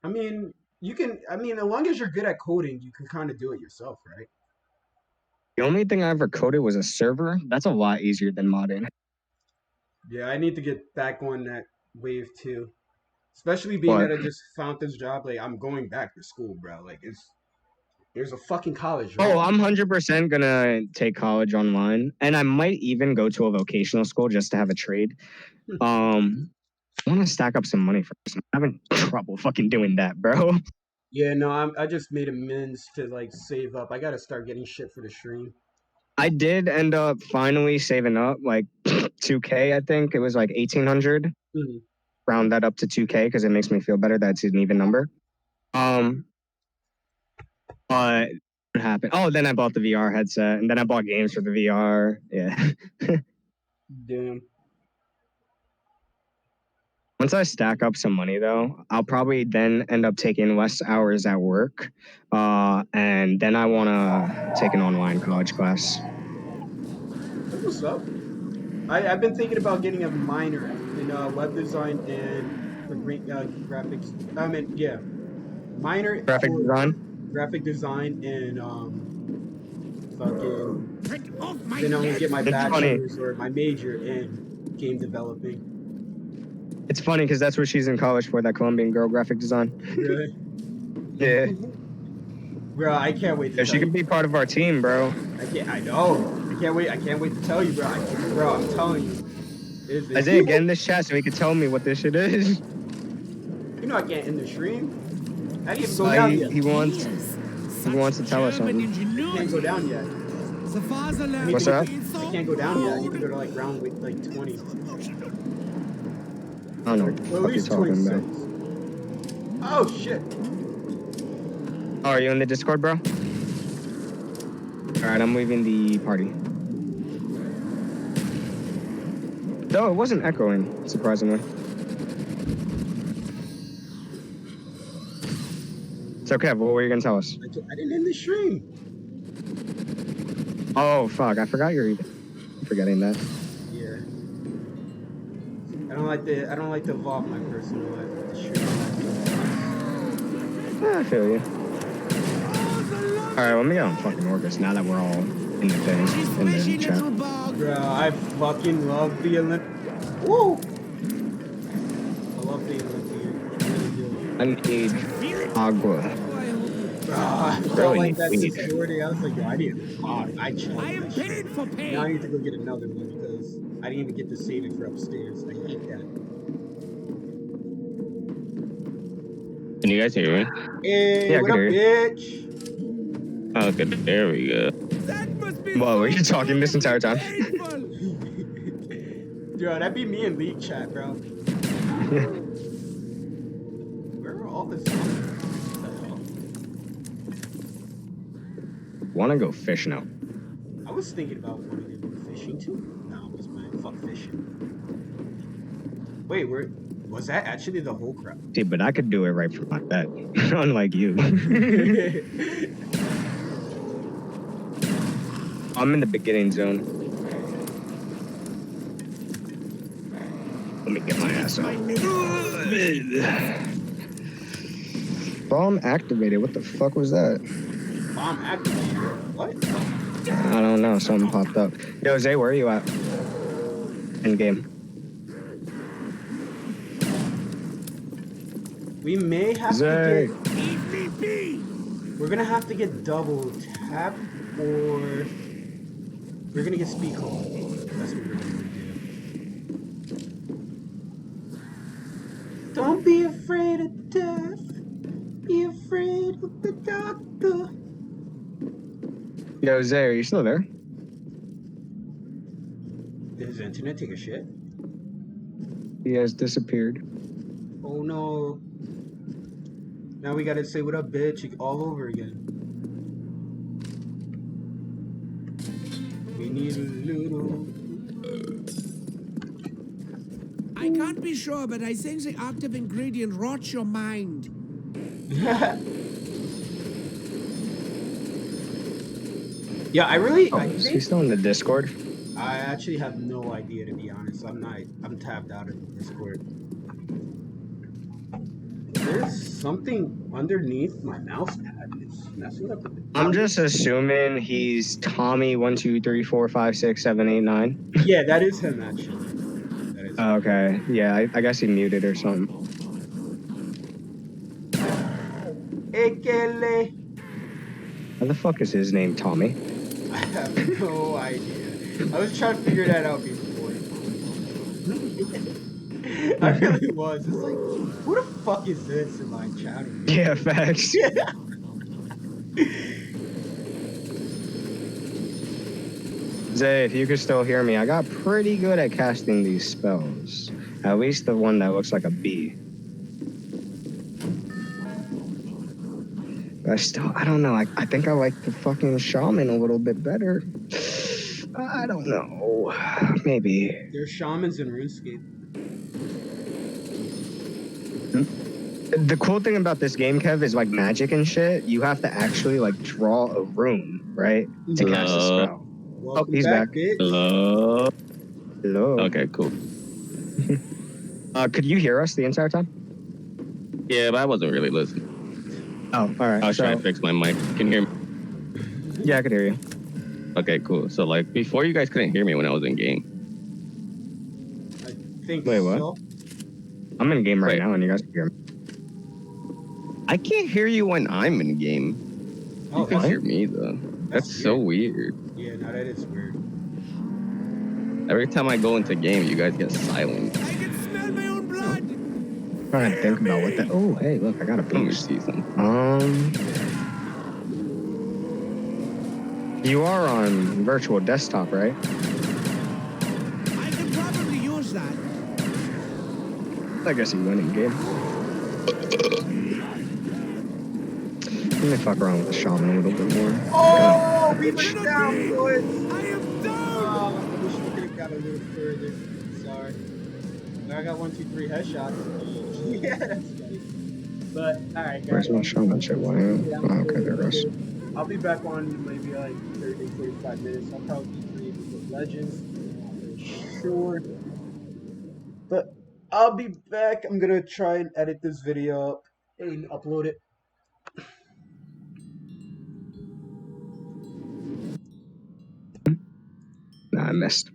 I mean, as long as you're good at coding, you can kind of do it yourself, right? The only thing I ever coded was a server. That's a lot easier than modding. Yeah, I need to get back on that wave too. Especially being that I just found this job. Like, I'm going back to school, bro. Like, there's a fucking college. Right? Oh, I'm 100% gonna take college online, and I might even go to a vocational school just to have a trade. I want to stack up some money first. I'm having trouble fucking doing that, bro. Yeah, no, I just made amends to like save up. I gotta start getting shit for the stream. I did end up finally saving up like 2K. I think it was like 1,800. Mm-hmm. Round that up to 2K because it makes me feel better that it's an even number. But what happened? Oh, then I bought the VR headset, and then I bought games for the VR. Yeah. Damn. Once I stack up some money, though, I'll probably then end up taking less hours at work, and then I want to take an online college class. What's up? I've been thinking about getting a minor in web design and graphics. I mean, yeah, minor Graphic design. Graphic design and fucking. Then I'm gonna get my It's bachelor's or my major in game developing. It's funny because that's what she's in college for, that Colombian girl, graphic design. Really? Yeah. Bro, I can't wait. She could be part of our team, bro. I know. I can't wait. I can't wait to tell you, bro. Bro, I'm telling you. Isaiah, get in this chat so he can tell me what this shit is. You know I can't end the stream. I didn't even go down yet. He wants to tell us something. I can't go down yet. What's up? I can't go down yet. I need to go to like round like 20. I don't know what the Well, at fuck you're least talking 26. about. Oh shit. Oh, are you in the Discord, bro? Alright, I'm leaving the party. Though it wasn't echoing, surprisingly. It's okay, what were you gonna tell us? I didn't end the stream. Oh, fuck, I forgot you're even forgetting that. Yeah. I don't like to involve my personal life with the stream. I feel you. Alright, let me get on fucking Orcus now that we're all in the thing, in the chat. Bro, I fucking love the Olympic. Woo! I love the Olympic. I need agua. Bro, I felt Really like that need since weed. Jordy. I was like, yo, I need a pod. I chose I am that shit. paid for pain. Now I need to go get another one because I didn't even get to save it for upstairs. I hate that. Can you guys hear me? Hey, Yeah, I what can up, hear bitch? Oh, good. There we go. That must be Whoa, were you talking this entire time? painful. Bro, that'd be me in league chat, bro. Where are all the zombies? What the hell? Wanna go fish now? I was thinking about wanting to go fishing too. No, I'm just playing. Fuck fishing. Wait, was that actually the whole crap? See, but I could do it right from my bed, unlike you. I'm in the beginning zone. Let me get my ass up. Bomb activated. What the fuck was that? Bomb activated. What? I don't know. Something popped up. Yo, Zay, where are you at? In game. We may have Zay. to get. We're gonna have to get double tap, or we're gonna get speed call. That's what we're gonna do. Don't be afraid of death. Be afraid of the doctor. Yo, Zay, are you still there? Did his internet take a shit? He has disappeared. Oh no. Now we gotta say what up, bitch, all over again. We need a little. I can't be sure, but I think the active ingredient rots your mind. Yeah, I really. Oh, I is he think still in the Discord? I actually have no idea, to be honest. I'm tapped out of the Discord. There's something underneath my mouse pad. It's messing up. I'm just assuming he's Tommy 1 2 3 4 5 6 7 8 9. Yeah, that is him actually. That is him. Okay, yeah, I guess he muted or something. Ekele. How the fuck is his name Tommy? I have no idea. I was trying to figure that out before. I really was. It's like, who the fuck is this in my chat? Yeah, facts. Zay, if you could still hear me, I got pretty good at casting these spells. At least the one that looks like a bee. But I don't know. I think I like the fucking shaman a little bit better. I don't know. Maybe. There's shamans in RuneScape. The cool thing about this game, Kev, is like magic and shit. You have to actually like draw a rune, right, to cast a spell. Welcome He's back. bitch. Hello. Hello. Okay, cool. Could you hear us the entire time? Yeah, but I wasn't really listening. Oh, all right. I was trying to fix my mic. Can you hear me? Yeah, I could hear you. Okay, cool. So like before, you guys couldn't hear me when I was in game. I think Wait, what? so. I'm in game right Wait. now, and you guys can hear me. I can't hear you when I'm in game. Oh, You can that's- hear me though. That's so weird. Yeah, no, that is weird. Every time I go into game, you guys get silent. I can smell my own blood. I'm trying to think about what that. Oh, hey, look, I got a Let me boost. see something. You are on virtual desktop, right? I could probably use that. I guess you went in game. Let me fuck around with the shaman a little bit more. Oh, we went down, boys. I am down. I wish we could have got a little further. Sorry. But I got 1, 2, 3 headshots. Yeah, that's funny. But alright, guys. Where's my shaman shit? Why? Oh, okay, there it goes. I'll be back on maybe like 30, 45 minutes. I'll probably be playing League of Legends. For sure. But I'll be back. I'm gonna try and edit this video up and upload it. Nah, I missed.